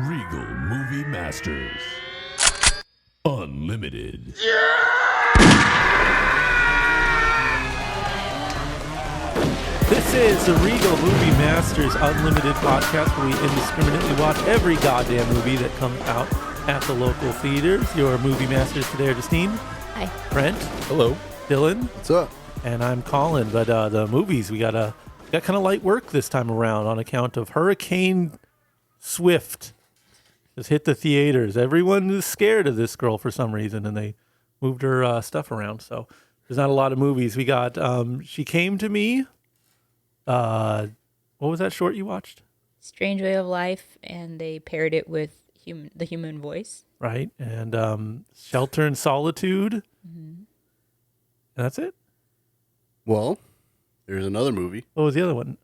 Regal Movie Masters. Unlimited. This is the Regal Movie Masters Unlimited podcast where we indiscriminately watch every goddamn movie that comes out at the local theaters. Your movie masters today are Justine. Hi. Brent. Hello. Dylan. What's up? And I'm Colin. But the movies, we got kind of light work this time around on account of Hurricane Swift. Just hit the theaters. Everyone is scared of this girl for some reason, and they moved her stuff around. So there's not a lot of movies. We got She Came to Me. What was that short you watched? Strange Way of Life, and they paired it with the human voice. Right. And Shelter in Solitude. Mm-hmm. And that's it? Well, there's another movie. What was the other one?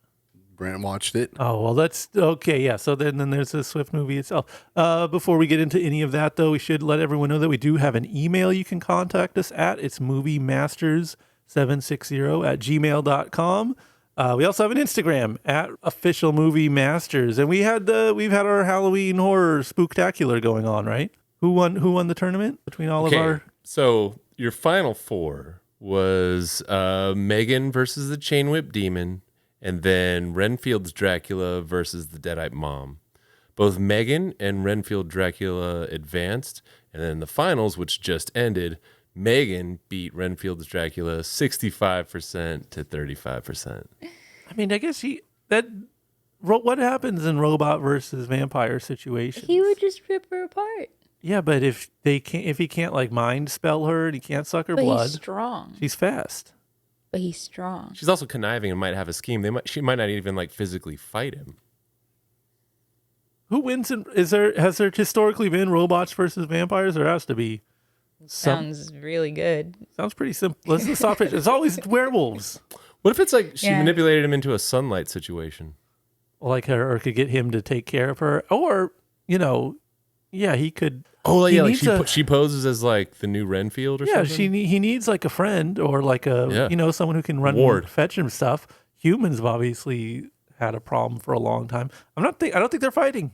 Brant watched it. Oh, well, that's okay. Yeah. So then there's the Swift movie itself. Before we get into any of that, though, we should let everyone know that we do have an email you can contact us at. It's moviemasters760@gmail.com. We also have an Instagram at Official Movie Masters, and we've had our Halloween horror spooktacular going on, right? Who won the tournament between all of our? So your final four was Megan versus the Chain Whip Demon, and then Renfield's Dracula versus the Deadite Mom. Both Megan and Renfield Dracula advanced, and then the finals, which just ended, Megan beat Renfield's Dracula 65% to 35%. I mean, I guess what happens in robot versus vampire situations? He would just rip her apart. Yeah, but if he can't like mind spell her and he can't suck her blood, he's strong. She's fast. But he's strong. She's also conniving and might have a scheme. She might not even like physically fight him. Who wins? Has there historically been robots versus vampires? There has to be. Sounds really good. Sounds pretty simple. Let's stop it. It's always werewolves. What if it's like she manipulated him into a sunlight situation? Like her, or could get him to take care of her, or he could. Oh yeah, like she poses as like the new Renfield or something. Yeah, he needs like a friend or like someone who can run and fetch him stuff. Humans have obviously had a problem for a long time. I don't think they're fighting.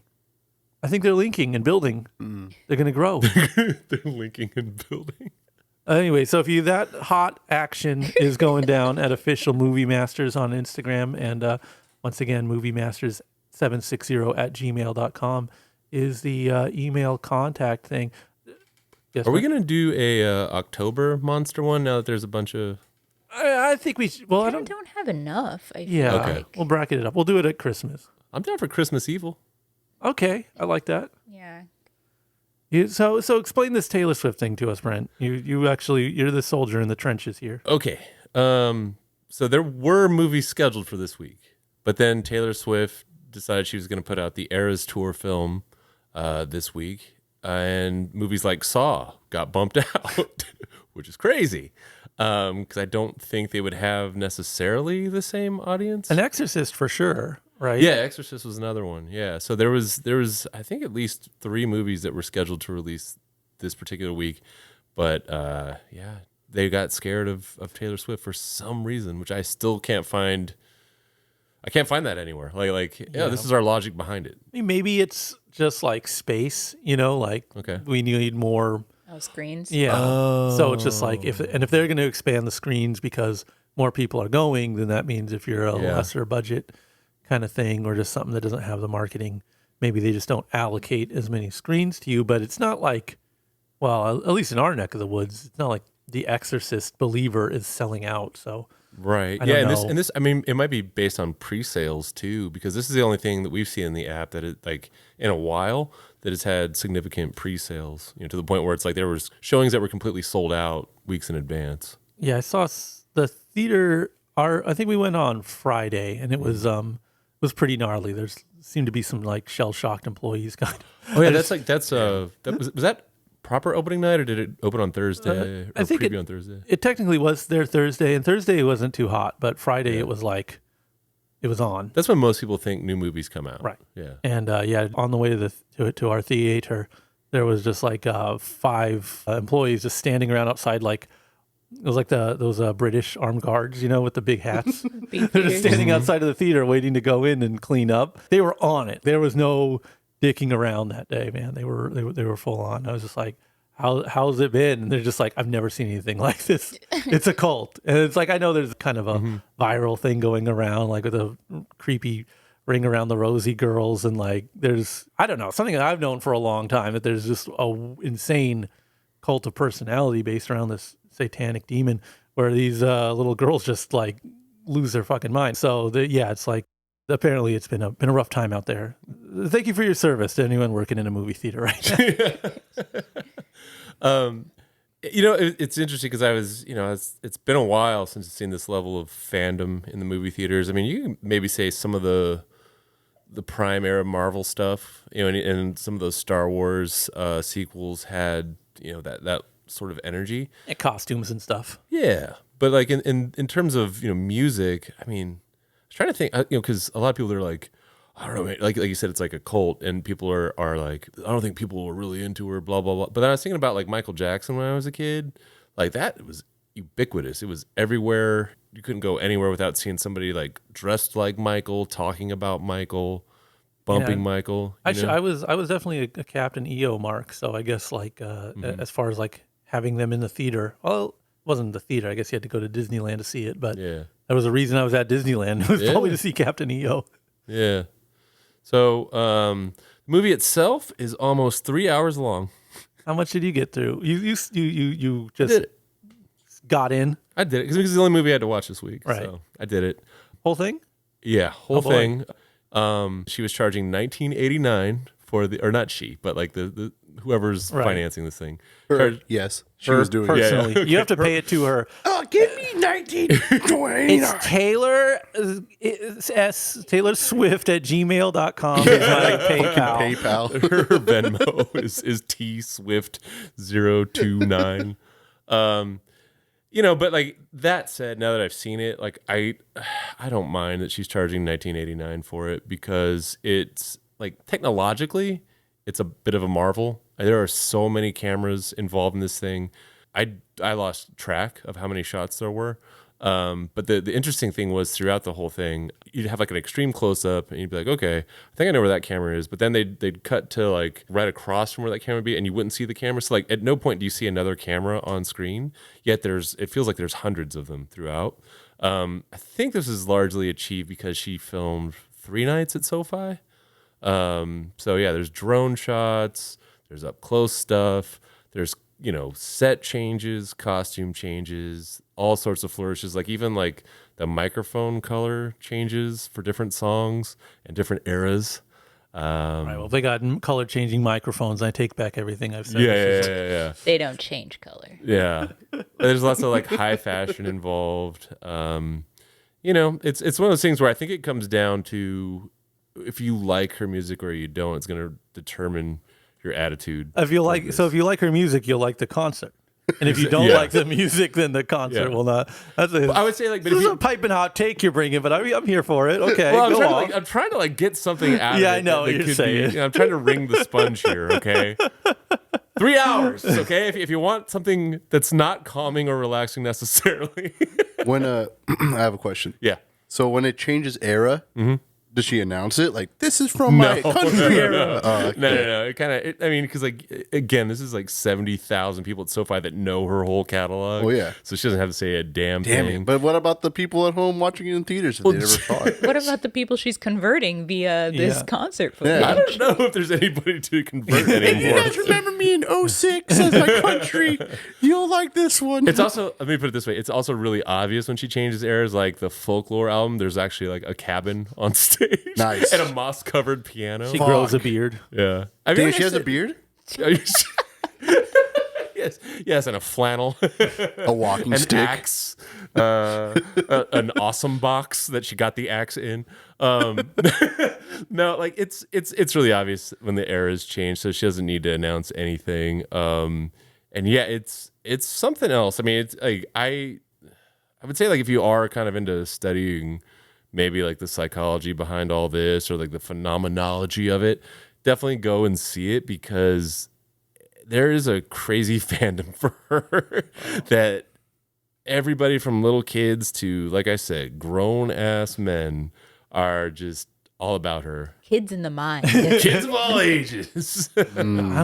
I think they're linking and building. They're going to grow. They're linking and building. Anyway, so if that hot action is going down at Official Movie Masters on Instagram, and once again, moviemasters760@gmail.com is the email contact thing. Yes, Are we going to do a October monster one now that there's a bunch of... I think we should. Well, I don't have enough. I feel like. We'll bracket it up. We'll do it at Christmas. I'm down for Christmas Evil. Okay, I like that. Yeah. So explain this Taylor Swift thing to us, Brent. You're the soldier in the trenches here. Okay. So there were movies scheduled for this week, but then Taylor Swift decided she was going to put out the ERAS Tour film this week, and movies like Saw got bumped out, which is crazy because I don't think they would have necessarily the same audience. An Exorcist for sure, right? Yeah, Exorcist was another one. Yeah, so there was I think at least 3 movies that were scheduled to release this particular week, but they got scared of Taylor Swift for some reason, which I still can't find. I can't find that anywhere. This is our logic behind it. I mean, maybe it's just like space, we need more screens. Yeah. Oh. So it's just like if they're going to expand the screens because more people are going, then that means if you're a lesser budget kind of thing or just something that doesn't have the marketing, maybe they just don't allocate as many screens to you. But it's not like, well, at least in our neck of the woods, it's not like The Exorcist Believer is selling out. So. Right. Yeah. And this, I mean, it might be based on pre-sales too, because this is the only thing that we've seen in the app that it like in a while that has had significant pre-sales, to the point where it's like there was showings that were completely sold out weeks in advance. Yeah. I saw the theater. I think we went on Friday, and it was pretty gnarly. There seemed to be some like shell-shocked employees kind of. Oh yeah. Was that proper opening night, or did it open on Thursday? I think preview on Thursday. It technically was there Thursday, and Thursday it wasn't too hot, but Friday it was like it was on. That's when most people think new movies come out, right? Yeah, and on the way to our theater, there was just like 5 employees just standing around outside, like it was like those British armed guards, with the big hats. They're just standing outside of the theater waiting to go in and clean up. They were on it. There was no dicking around that day, man. They were full on. I was just like, how's it been? And they're just like, I've never seen anything like this. It's a cult. And it's like, I know there's kind of a viral thing going around, like with a creepy ring around the Rosie girls. And like, there's, I don't know, something that I've known for a long time, that there's just a insane cult of personality based around this satanic demon where these little girls just like lose their fucking mind. So it's like, apparently it's been a rough time out there. Thank you for your service to anyone working in a movie theater right now. It's interesting because I was, it's been a while since I've seen this level of fandom in the movie theaters. I mean, you can maybe say some of the prime era Marvel stuff, and some of those Star Wars sequels had, that sort of energy. And costumes and stuff. Yeah. But like in terms of, music, I mean, I was trying to think, because a lot of people are like, I don't know, man, like you said, it's like a cult, and people are like, I don't think people were really into her, blah, blah, blah. But then I was thinking about like Michael Jackson when I was a kid. Like that was ubiquitous. It was everywhere. You couldn't go anywhere without seeing somebody like dressed like Michael, talking about Michael, bumping Michael. I was definitely a Captain EO mark. So I guess like as far as like having them in the theater, well, it wasn't the theater. I guess you had to go to Disneyland to see it, but yeah. There was a reason I was at Disneyland. It was probably to see Captain EO. Yeah. So the movie itself is almost 3 hours long. How much did you get through? You just did it. got in? I did it because it was the only movie I had to watch this week. Right. So I did it. Whole thing? Yeah, whole boy. thing. She was charging $19.89 for or not she, but like the whoever's financing this thing. Yes, she was doing it. Personally. Yeah. You have to pay it to her. Oh, give me 1929. It's Taylor Swift at gmail.com is my PayPal. PayPal. Her Venmo is tswift029. But like that said, now that I've seen it, like I don't mind that she's charging $19.89 for it, because it's like technologically it's a bit of a marvel. There are so many cameras involved in this thing. I lost track of how many shots there were. But the interesting thing was throughout the whole thing, you'd have like an extreme close up and you'd be like, okay, I think I know where that camera is. But then they'd cut to like right across from where that camera would be, and you wouldn't see the camera. So like at no point do you see another camera on screen, yet it feels like there's hundreds of them throughout. I think this is largely achieved because she filmed 3 nights at SoFi. So yeah, there's drone shots, there's up close stuff, there's set changes, costume changes, all sorts of flourishes, like even like the microphone color changes for different songs and different eras. Right, well, they got color changing microphones. I take back everything I've said. Yeah. They don't change color. Yeah. There's lots of like high fashion involved. It's one of those things where I think it comes down to if you like her music or you don't, it's going to determine your attitude. If you like her music, you'll like the concert. And if you don't like the music, then the concert will not. I would say like, but this is a piping hot take you're bringing, but I'm here for it. Okay, well, I'm trying to get something out of it. Yeah, I know what you're saying. I'm trying to wring the sponge here. Okay, 3 hours. Okay, if you want something that's not calming or relaxing necessarily. When I have a question. Yeah. So when it changes era, does she announce it? Like, this is from my country era. No. It kind of, because like, again, this is like 70,000 people at SoFi that know her whole catalog. Oh, yeah. So she doesn't have to say a damn Damn thing. it. But what about the people at home watching it in theaters if they never saw it? What about the people she's converting via this concert footage? I don't know if there's anybody to convert anymore. You guys remember me in 06 as my country? You'll like this one. It's also, let me put it this way, it's also really obvious when she changes eras, like the Folklore album, there's actually like a cabin on stage. Nice. And a moss-covered piano. She grows a beard. Yeah. Damn, she has a beard? Yes, and a flannel. A walking an stick. Axe. An awesome box that she got the axe in. No, like it's really obvious when the era's changed, so she doesn't need to announce anything. And yeah, it's something else. I mean, it's like I would say like if you are kind of into studying maybe like the psychology behind all this or like the phenomenology of it, definitely go and see it, because there is a crazy fandom for her that everybody from little kids to, like I said, grown ass men are just all about her. Kids in the mind. Kids of all ages. I'm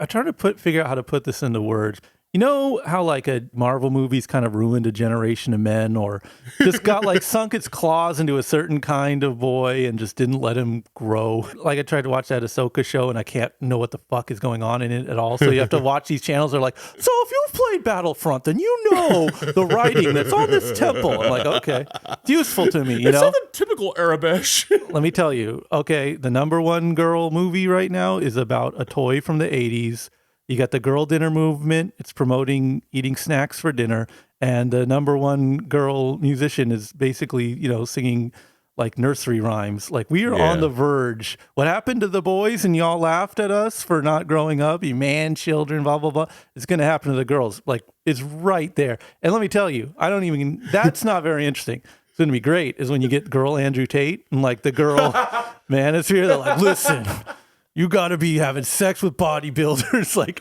trying to figure out how to put this into words. You know how like a Marvel movie's kind of ruined a generation of men, or just got like sunk its claws into a certain kind of boy and just didn't let him grow. Like I tried to watch that Ahsoka show and I can't know what the fuck is going on in it at all. So you have to watch these channels. They're like, so if you've played Battlefront, then you know the writing that's on this temple. I'm like, okay, it's useful to me. You know, the typical Arabesh. let me tell you. Okay, the number one girl movie right now is about a toy from the 80s. You got the girl dinner movement. It's promoting eating snacks for dinner. And the number one girl musician is basically, you know, singing like nursery rhymes. Like we are on the verge. What happened to the boys and y'all laughed at us for not growing up? You man, children, blah, blah, blah. It's going to happen to the girls. Like it's right there. And let me tell you, that's not very interesting. It's going to be great is when you get girl Andrew Tate and like the girl manosphere. They're like, listen, you got to be having sex with bodybuilders, like,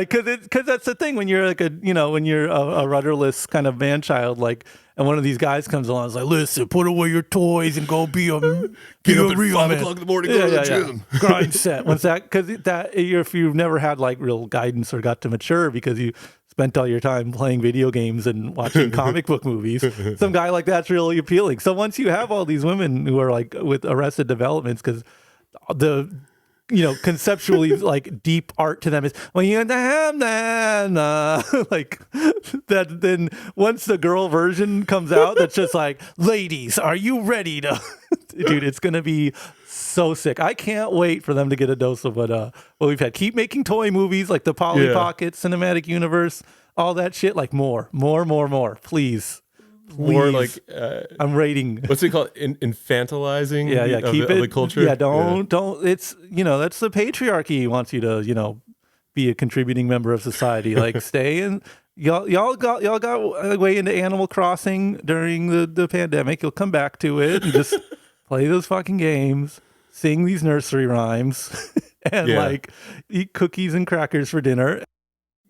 because that's the thing when you're like when you're a rudderless kind of man child, like, and one of these guys comes along, and is like, listen, put away your toys and go be a Get up at real 5 man. o'clock in the morning, go to the gym. Grind set. Once that, because if you've never had like real guidance or got to mature because you spent all your time playing video games and watching comic book movies, some guy like that's really appealing. So once you have all these women who are like with Arrested Developments, because conceptually like deep art to them is when you like that. Then once the girl version comes out, that's just like, ladies, are you ready to? Dude, it's gonna be so sick. I can't wait for them to get a dose of what we've had. Keep making toy movies like the Polly Pocket cinematic universe, all that shit. Like more, please. More like I'm rating. What's it called? Infantilizing. Keep of it. the culture. Yeah, don't. It's that's the patriarchy wants you to be a contributing member of society. Like stay in. Y'all got way into Animal Crossing during the pandemic. You'll come back to it and just play those fucking games, sing these nursery rhymes, and like eat cookies and crackers for dinner.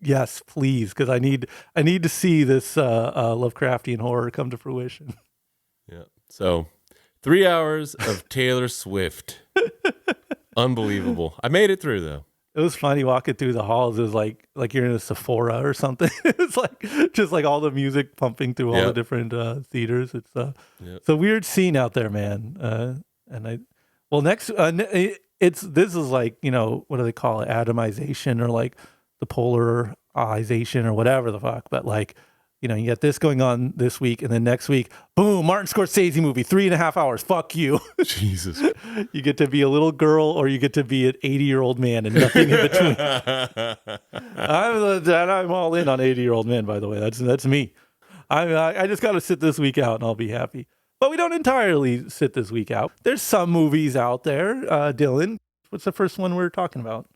Yes, please, because I need to see this Lovecraftian horror come to fruition. Yeah. So, 3 hours of Taylor Swift. Unbelievable. I made it through though. It was funny walking through the halls. It was like you're in a Sephora or something. It's like just like all the music pumping through all the different theaters. It's it's a weird scene out there, man. This is like what do they call it? Atomization or like the polarization or whatever the fuck, but like you get this going on this week, and then next week, boom, Martin Scorsese movie, 3.5 hours. Fuck you. Jesus. You get to be a little girl, or you get to be an 80-year-old man, and nothing in between. I'm all in on 80-year-old men. By the way, that's me. I just got to sit this week out, and I'll be happy. But we don't entirely sit this week out. There's some movies out there. Dylan, what's the first one we're talking about?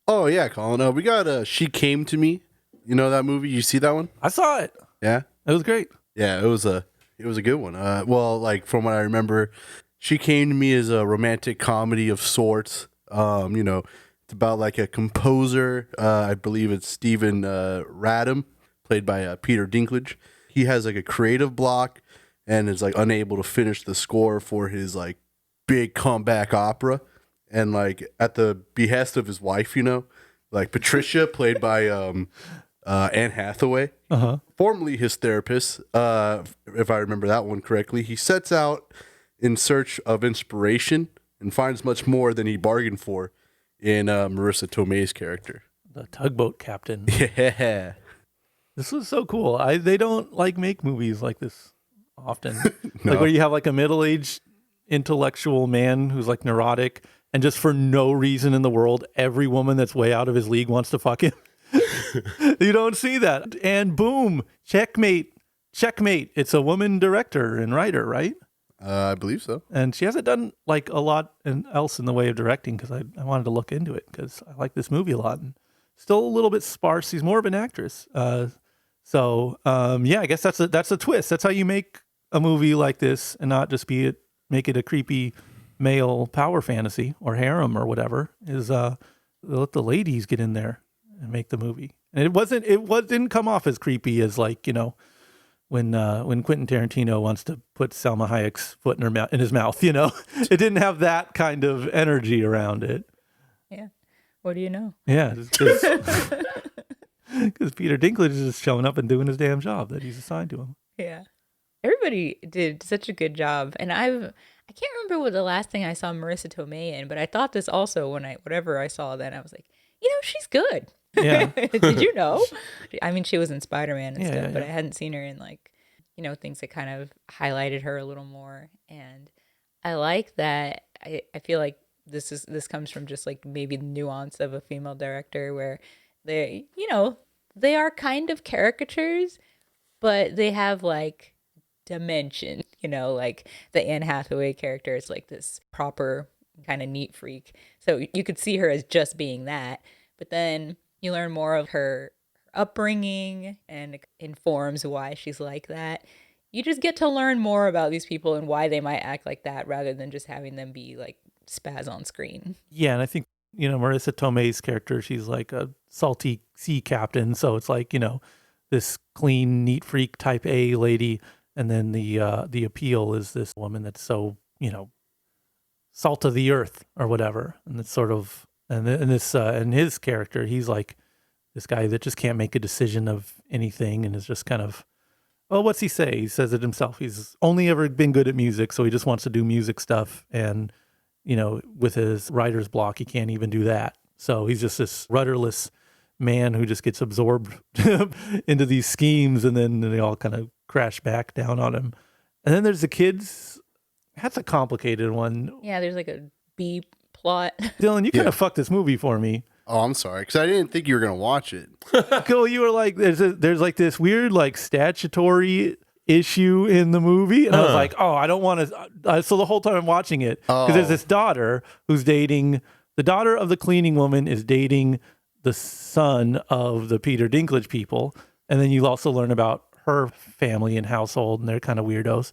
Oh yeah, Colin. We got She Came to Me. You know that movie? You see that one? I saw it. Yeah, it was great. Yeah, it was a good one. Well, like from what I remember, She Came to Me is a romantic comedy of sorts. It's about like a composer. I believe it's Stephen Radham, played by Peter Dinklage. He has like a creative block and is like unable to finish the score for his like big comeback opera. And like at the behest of his wife, like Patricia, played by Anne Hathaway, formerly his therapist, if I remember that one correctly, he sets out in search of inspiration and finds much more than he bargained for in Marissa Tomei's character. The tugboat captain. Yeah. This was so cool. They don't like make movies like this often. No. Like where you have like a middle-aged intellectual man who's like neurotic, and just for no reason in the world, every woman that's way out of his league wants to fuck him. You don't see that. And boom, checkmate. It's a woman director and writer, right? I believe so. And she hasn't done like a lot else in the way of directing, because I wanted to look into it because I like this movie a lot. And still a little bit sparse. She's more of an actress. I guess that's a twist. That's how you make a movie like this and not just make it a creepy male power fantasy or harem or whatever, is let the ladies get in there and make the movie. And it didn't come off as creepy as like when Quentin Tarantino wants to put Salma Hayek's foot in in his mouth. It didn't have that kind of energy around it. Yeah. What do you know? Yeah, because Peter Dinklage is just showing up and doing his damn job that he's assigned to him. Yeah. Everybody did such a good job. And I can't remember what the last thing I saw Marissa Tomei in, but I thought this also whatever I saw then, I was like, she's good. Yeah. Did you know? I mean, she was in Spider-Man and stuff, but I yeah. hadn't seen her in things that kind of highlighted her a little more. And I like that. I feel like this comes from just like maybe the nuance of a female director where they are kind of caricatures, but they have like dimension, like the Anne Hathaway character is like this proper kind of neat freak. So you could see her as just being that, but then you learn more of her upbringing and it informs why she's like that. You just get to learn more about these people and why they might act like that rather than just having them be like spaz on screen. Yeah, and I think, Marissa Tomei's character, she's like a salty sea captain. So it's like, this clean, neat freak type A lady. And then the appeal is this woman that's so, salt of the earth or whatever. And it's sort of, and his character, he's like this guy that just can't make a decision of anything and is just kind of, well, what's he say? He says it himself. He's only ever been good at music, so he just wants to do music stuff. And, with his writer's block, he can't even do that. So he's just this rudderless man who just gets absorbed into these schemes, and then they all kind of crash back down on him. And then there's the kids. That's a complicated one. Yeah, there's like a B plot. Dylan, you kind of fucked this movie for me. Oh, I'm sorry, because I didn't think you were gonna watch it. Cool, you were like, there's like this weird like statutory issue in the movie, and I was like, oh, I don't want to. So the whole time I'm watching it, because there's this daughter who's dating the daughter of the cleaning woman is dating the son of the Peter Dinklage people, and then you also learn about her family and household, and they're kind of weirdos.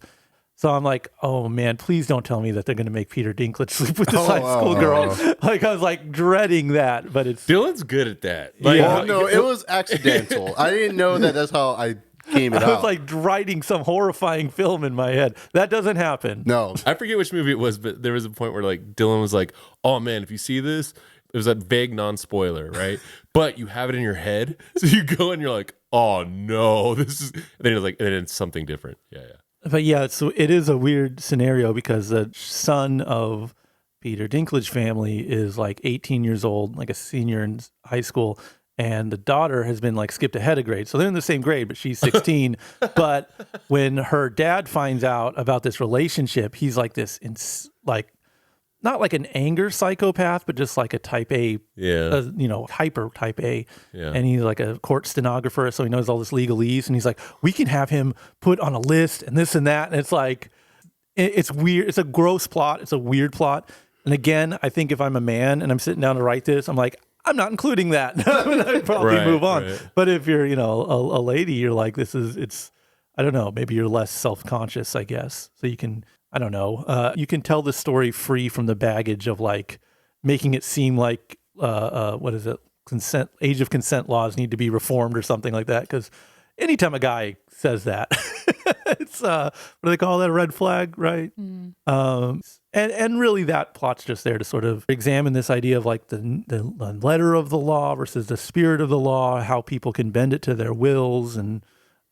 So I'm like, oh man, please don't tell me that they're going to make Peter Dinklage sleep with this high school girl. Like I was like dreading that, but it's Dylan's good at that. Like, Well, no, it was accidental. I didn't know that. That's how I came it I was out. like writing some horrifying film in my head. That doesn't happen. No, I forget which movie it was, but there was a point where like Dylan was like, "Oh man, if you see this," it was that vague non-spoiler, right? But you have it in your head, so you go and you're like, "Oh no, this is." And then it's like, and then it's something different. Yeah. But yeah, so it is a weird scenario because the son of Peter Dinklage family is like 18 years old, like a senior in high school, and the daughter has been like skipped ahead of grade. So they're in the same grade, but she's 16. But when her dad finds out about this relationship, he's like this, not like an anger psychopath, but just like a type A, hyper type A. Yeah. And he's like a court stenographer, so he knows all this legalese. And he's like, we can have him put on a list and this and that. And it's like, it's weird. It's a gross plot. It's a weird plot. And again, I think if I'm a man and I'm sitting down to write this, I'm like, I'm not including that. I'd probably move on. Right. But if you're, a lady, you're like, I don't know, maybe you're less self-conscious, I guess. So you can, I don't know. You can tell the story free from the baggage of like making it seem like what is it? Age of consent laws need to be reformed or something like that. Because anytime a guy says that, it's what do they call that? A red flag, right? Mm. And really, that plot's just there to sort of examine this idea of like the letter of the law versus the spirit of the law, how people can bend it to their wills and.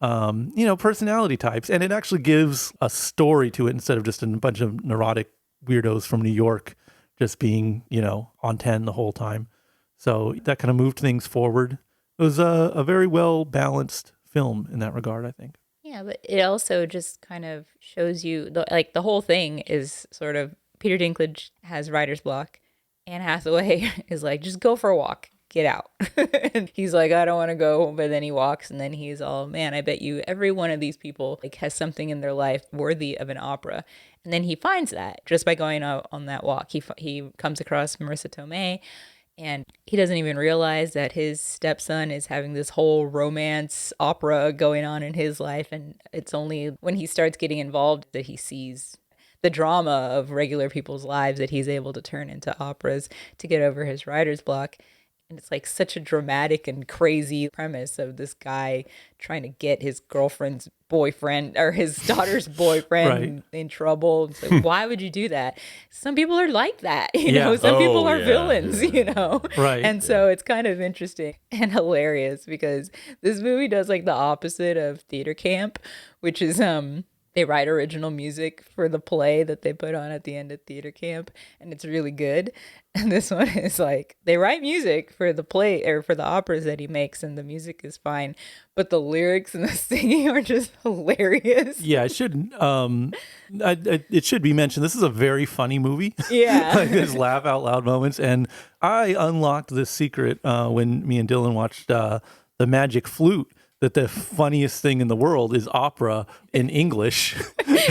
Personality types. And it actually gives a story to it instead of just a bunch of neurotic weirdos from New York just being, on 10 the whole time. So that kind of moved things forward. It was a very well balanced film in that regard, I think. Yeah, but it also just kind of shows you, the whole thing is sort of, Peter Dinklage has writer's block. Anne Hathaway is like, just go for a walk. Get out. And he's like, I don't want to go. But then he walks and then he's all, man, I bet you every one of these people like has something in their life worthy of an opera. And then he finds that just by going out on that walk. He comes across Marissa Tomei and he doesn't even realize that his stepson is having this whole romance opera going on in his life. And it's only when he starts getting involved that he sees the drama of regular people's lives that he's able to turn into operas to get over his writer's block. And it's like such a dramatic and crazy premise of this guy trying to get his girlfriend's boyfriend or his daughter's boyfriend in trouble. It's like, why would you do that? Some people are like that, you know. Some people are villains, you know. Right. And so it's kind of interesting and hilarious because this movie does like the opposite of theater camp, which is they write original music for the play that they put on at the end of theater camp, and it's really good. And this one is like they write music for the play or for the operas that he makes, and the music is fine, but the lyrics and the singing are just hilarious. Yeah, it should. It should be mentioned. This is a very funny movie. Yeah, like there's laugh out loud moments, and I unlocked this secret when me and Dylan watched The Magic Flute. That the funniest thing in the world is opera in English.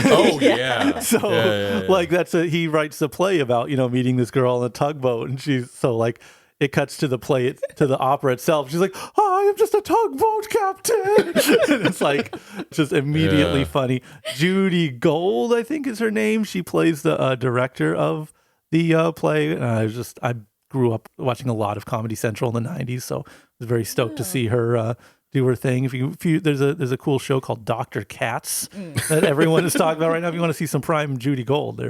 Oh yeah. So like he writes a play about, you know, meeting this girl on a tugboat, and she's so like it cuts to the play to the opera itself. She's like, oh, I am just a tugboat captain. And it's like just immediately funny. Judy Gold, I think is her name. She plays the director of the play. And I grew up watching a lot of Comedy Central in the 90s, so I was very stoked to see her do her thing. If you there's a cool show called Dr. Katz that everyone is talking about right now. If you want to see some prime Judy Gold,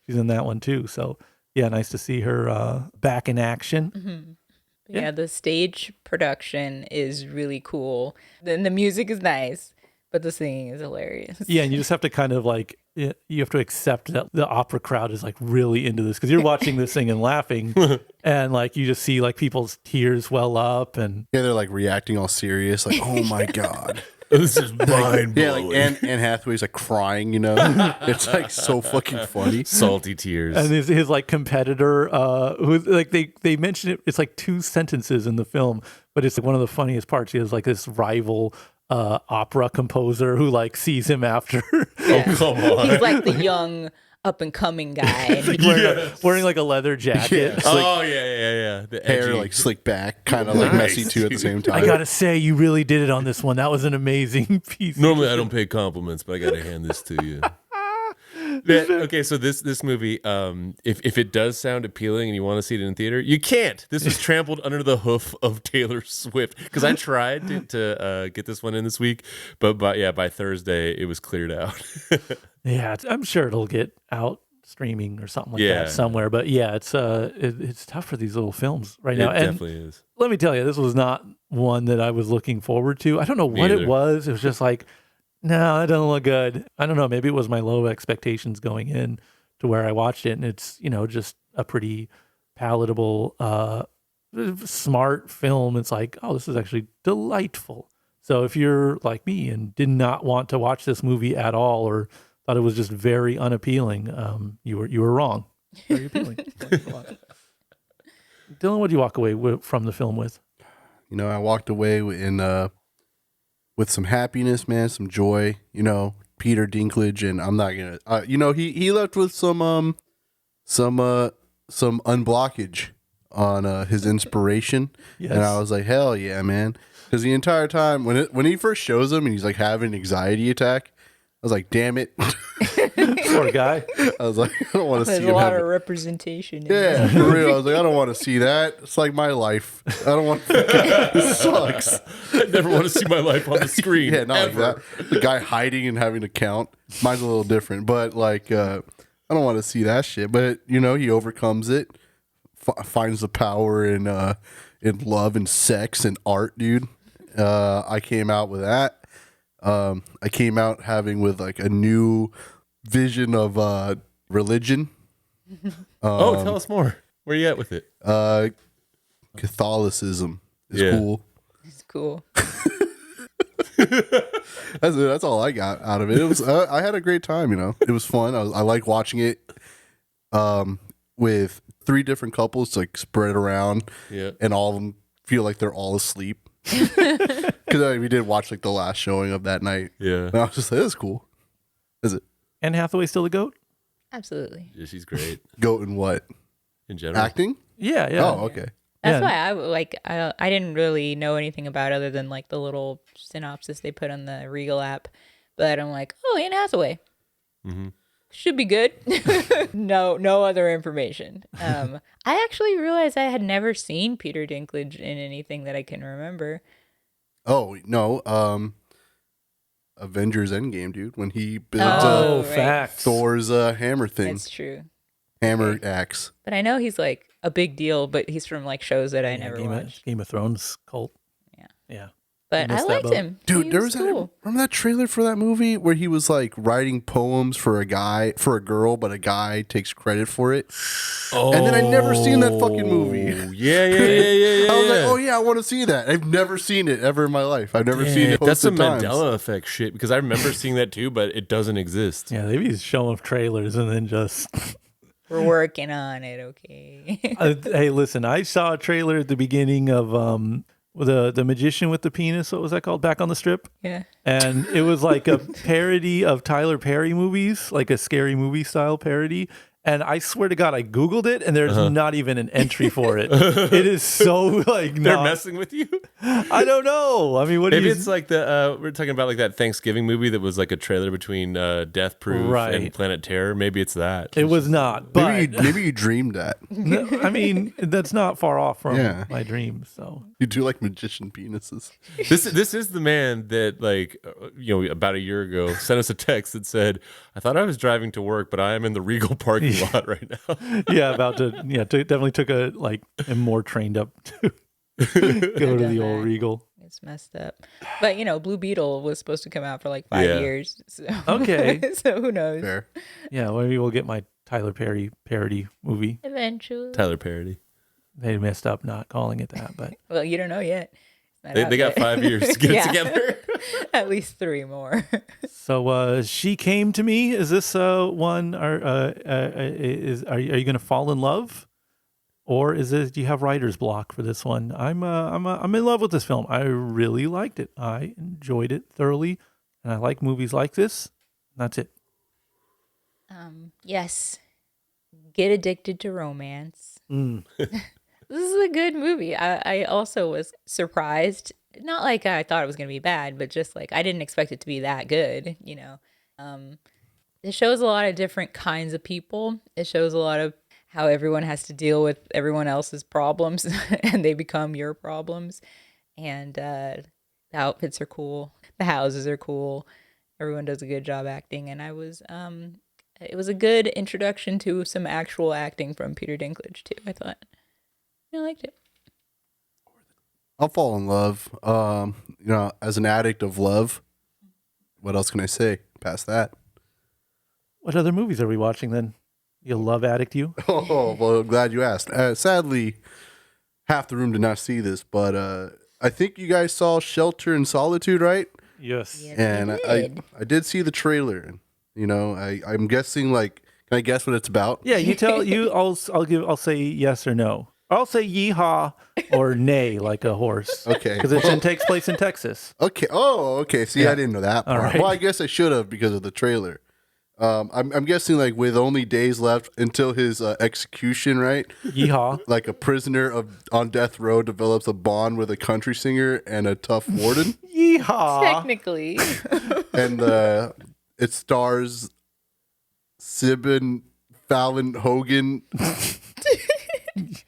she's in that one too. So yeah, nice to see her back in action. Mm-hmm. Yeah, the stage production is really cool. Then the music is nice, but the singing is hilarious. Yeah, and you just have to kind of like you have to accept that the opera crowd is like really into this because you're watching this thing and laughing, and like you just see like people's tears well up, and they're like reacting all serious, like, oh my god. This is mind blowing. Yeah, like Anne Hathaway's like crying, you know. It's like so fucking funny. Salty tears. And his like competitor, who like they mention it. It's like 2 sentences in the film, but it's like one of the funniest parts. He has like this rival opera composer who like sees him after. Oh come on! He's like the young up and coming guy. Wearing like a leather jacket. Yeah. Oh yeah. The hair edgy. like slicked back, kind of like messy too at the same time. I gotta say, you really did it on this one. That was an amazing piece. Normally I don't pay compliments, but I gotta hand this to you. Okay, so this movie, if it does sound appealing and you want to see it in theater, you can't. This was trampled under the hoof of Taylor Swift because I tried to get this one in this week, but by Thursday it was cleared out. Yeah, I'm sure it'll get out streaming or something like that somewhere. But yeah, it's tough for these little films right now. It definitely is. Let me tell you, this was not one that I was looking forward to. I don't know what it was. It was just like, no, that doesn't look good. I don't know. Maybe it was my low expectations going in to where I watched it, and it's, you know, just a pretty palatable, smart film. It's like, oh, this is actually delightful. So if you're like me and did not want to watch this movie at all, or thought it was just very unappealing, you were wrong. Very appealing. Dylan, what did you walk away from the film with? You know, I walked away with some happiness, man, some joy. You know, Peter Dinklage, and I'm not gonna. You know, he left with some unblockage on his inspiration, Yes. and I was like, hell yeah, man. Because the entire time when he first shows him and he's like having an anxiety attack, I was like, damn it. Poor guy. I was like, I don't want to see There's him a lot have of representation. Yeah, for real. I was like, I don't want to see that. It's like my life. I don't want. This sucks. I never want to see my life on the screen. Yeah, not like that. The guy hiding and having to count. Mine's a little different, but like, I don't want to see that shit. But you know, he overcomes it, finds the power in love and sex and art, dude. I came out with that. I came out having with like a new vision of religion. Tell us more. Where you at with it? Catholicism is cool. It's cool. That's all I got out of it. It was I had a great time. You know, it was fun. I like watching it with 3 different couples like spread around, and all of them feel like they're all asleep. Because we did watch like the last showing of that night. Yeah, and I was just like, "This is cool." Is it? Anne Hathaway still the GOAT? Absolutely. Yeah, she's great. Goat in what? In general, Acting? Yeah. Oh, okay. That's why I didn't really know anything about it other than like the little synopsis they put on the Regal app. But I'm like, oh, Anne Hathaway. Mm-hmm. should be good. No other information. I actually realized I had never seen Peter Dinklage in anything that I can remember. Oh no, Avengers Endgame, dude. When he builds Oh, right. facts. Thor's hammer thing, That's true. hammer axe. But I know he's like a big deal, but he's from like shows that I never watched. Game of Thrones cult. Yeah. Yeah. But I missed that liked boat. him. Dude, He there was cool. remember that trailer for that movie where he was like writing poems for a girl, but a guy takes credit for it. Oh, And then I never seen that fucking movie. Yeah. I was like, oh yeah, I want to see that. I've never seen it ever in my life. I've never seen it. That's some times. Mandela effect shit because I remember seeing that too, but it doesn't exist. Yeah, they be showing trailers and then just. We're working on it, okay? Hey, listen, I saw a trailer at the beginning of the Magician with the Penis. What was that called? Back on the Strip. Yeah. And it was like a parody of Tyler Perry movies, like a scary movie style parody. And I swear to God, I Googled it and there's not even an entry for it. It is so like They're not, messing with you. I don't know. I mean, what do Maybe you it's like the we're talking about like that Thanksgiving movie that was like a trailer between Death Proof Right. and Planet Terror. Maybe it's that. It was not, but Maybe you dreamed that. no, I mean, that's not far off from Yeah. my dreams. So You do like magician penises. This is the man that like about a year ago sent us a text that said, "I thought I was driving to work, but I am in the Regal parking lot right now." yeah, definitely took am more trained up to go to the old Regal. It's messed up. But, Blue Beetle was supposed to come out for like 5 Yeah. years. So. Okay. So who knows? Fair. Yeah, maybe we'll get my Tyler Perry parody movie. Eventually. Tyler Parody. They messed up not calling it that, but Well, you don't know yet. It's not They out got yet. 5 years to get Yeah. it together. At least 3 more. so She Came to Me. Is this one? Are you going to fall in love, or is it? Do you have writer's block for this one? I'm in love with this film. I really liked it. I enjoyed it thoroughly, and I like movies like this. That's it. Yes. Get addicted to romance. Mm. This is a good movie. I also was surprised. Not like I thought it was going to be bad, but just like I didn't expect it to be that good, It shows a lot of different kinds of people. It shows a lot of how everyone has to deal with everyone else's problems and they become your problems. And the outfits are cool. The houses are cool. Everyone does a good job acting. And it was a good introduction to some actual acting from Peter Dinklage too, I thought. I liked it. I'll fall in love. As an addict of love. What else can I say past that? What other movies are we watching then? You love addict, you? Oh, well, I'm glad you asked. Sadly, half the room did not see this, but I think you guys saw Shelter in Solitude, right? Yes. Yes, And we I did. did see the trailer. I'm guessing, like, can I guess what it's about? Yeah, you tell you. I'll say yes or no. I'll say yeehaw or nay like a horse. Okay. Because it takes place in Texas. Okay. Oh, okay. See, Yeah. I didn't know that part. right. Well, I guess I should have because of the trailer. I'm guessing, like, with only days left until his execution, right? Yeehaw. Like a prisoner on death row develops a bond with a country singer and a tough warden, Yeehaw. Technically. and it stars Sibin Fallon Hogan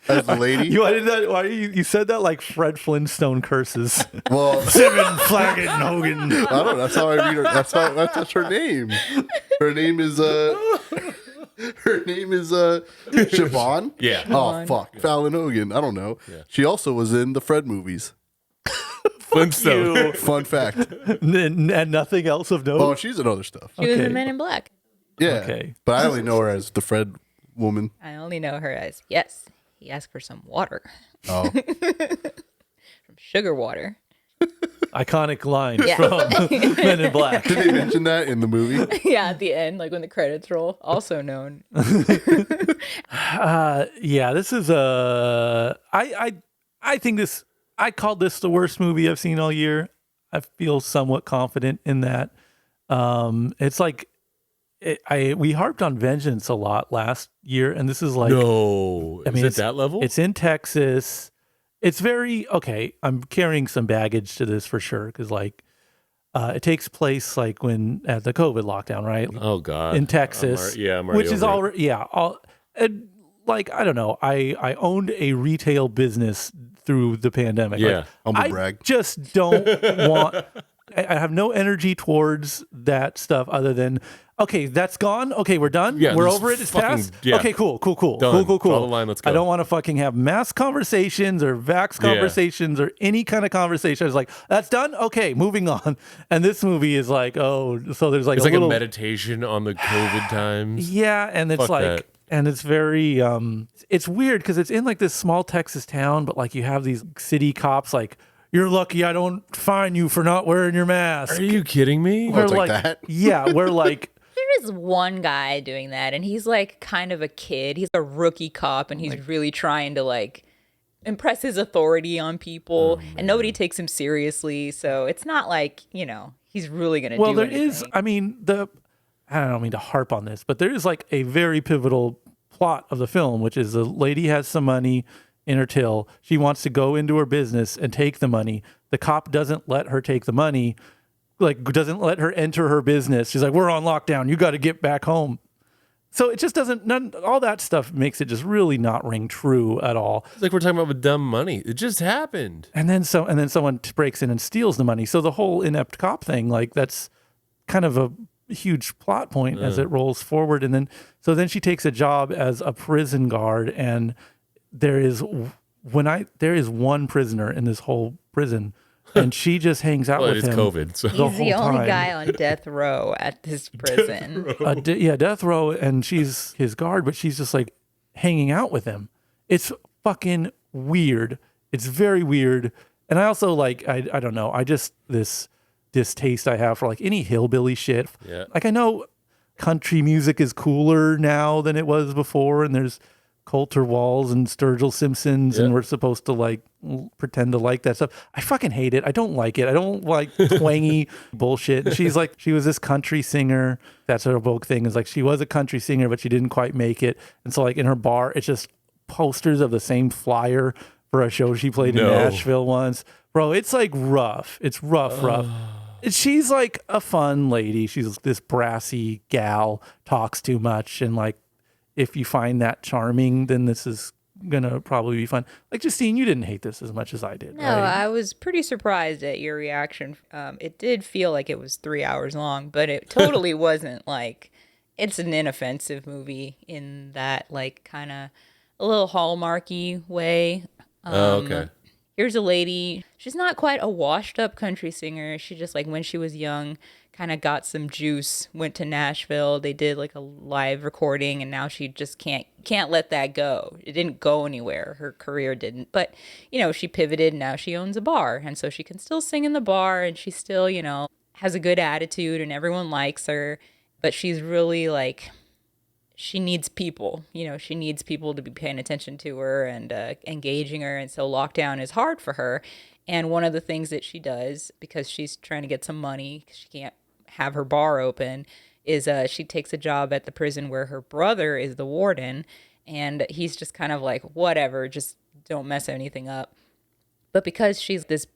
as the lady. You said that like Fred Flintstone curses. Well, Seven Flaggett Hogan. I don't know. That's how I read her. That's her name. Her name is Siobhan. Yeah. Oh fuck, Fallon Hogan. I don't know. Yeah. She also was in the Fred movies. Flintstone. Fun fact. And nothing else of note. Oh, she's in other stuff. She was Okay. in Men in Black. Yeah. Okay. But I only know her as the Fred woman. I only know her as, yes, he asked for some water. Oh. From Sugar Water. Iconic line Yeah. from Men in Black. Did they mention that in the movie? Yeah, at the end, like when the credits roll. Also known. Yeah, this is I think this. I called this the worst movie I've seen all year. I feel somewhat confident in that. It's like we harped on vengeance a lot last year, and this is like No. I mean, Is it that level? It's in Texas. It's very okay. I'm carrying some baggage to this for sure because, like, It takes place like when at the COVID lockdown, right? Oh God, in Texas, I'm already which is over it. already and, like I don't know. I owned a retail business through the pandemic. Yeah. Like, Humble I brag. just don't want. I have no energy towards that stuff other than okay, that's gone. Okay, we're done. Yeah, we're just over it. It's fucking- past. yeah. Okay, cool. Done. Cool. Draw the line, let's go. I don't want to fucking have mass conversations or vax conversations or any kind of conversation. I was like, that's done. Okay, moving on. And this movie is like, oh, so there's like It's a like little a meditation on the COVID times. yeah, and it's Fuck like, that. and it's very, it's weird because it's in like this small Texas town, but like you have these city cops like, you're lucky I don't fine you for not wearing your mask. Are you kidding me? We're it's like that? Yeah, we're like, There is one guy doing that, and he's like kind of a kid. He's a rookie cop, and he's really trying to like impress his authority on people, and nobody takes him seriously. So it's not like, he's really going to well, do there anything. is, I mean, I don't mean to harp on this, but there is like a very pivotal plot of the film, which is the lady has some money in her till. She wants to go into her business and take the money. The cop doesn't let her take the money, like doesn't let her enter her business. She's like, we're on lockdown. You got to get back home. So it just doesn't, all that stuff makes it just really not ring true at all. It's like we're talking about with dumb money. It just happened. And then someone breaks in and steals the money. So the whole inept cop thing, like that's kind of a huge plot point as it rolls forward. And then she takes a job as a prison guard, and there is one prisoner in this whole prison, and she just hangs out Well, with it's him. COVID. So. He's the whole only time. guy on death row at this prison. Death row, and she's his guard, but she's just like hanging out with him. It's fucking weird. It's very weird. And I also like, I don't know, I just, this distaste I have for like any hillbilly shit. Yeah. Like I know country music is cooler now than it was before, and there's Coulter Walls and Sturgill Simpsons, and we're supposed to like pretend to like that stuff. I fucking hate it. I don't like it. I don't like twangy bullshit. And she's like, she was this country singer. That's her Vogue thing, is like she was a country singer, but she didn't quite make it. And so like in her bar, it's just posters of the same flyer for a show she played in Nashville once. Bro, it's like rough. It's rough. She's like a fun lady. She's this brassy gal, talks too much, and like, if you find that charming, then this is gonna probably be fun. Like Justine, you didn't hate this as much as I did. No, right? I was pretty surprised at your reaction. It did feel like it was 3 hours long, but it totally wasn't. Like, it's an inoffensive movie in that, like, kind of a little Hallmarky way. Okay. Here's a lady. She's not quite a washed up country singer. She just, like, when she was young, kind of got some juice, went to Nashville. They did like a live recording, and now she just can't let that go. It didn't go anywhere. Her career didn't. But, she pivoted. Now she owns a bar, and so she can still sing in the bar, and she still, has a good attitude, and everyone likes her. But she's really like, she needs people. She needs people to be paying attention to her and engaging her, and so lockdown is hard for her. And one of the things that she does, because she's trying to get some money, 'cause she can't have her bar open, is she takes a job at the prison where her brother is the warden, and he's just kind of like, whatever, just don't mess anything up. But because she's this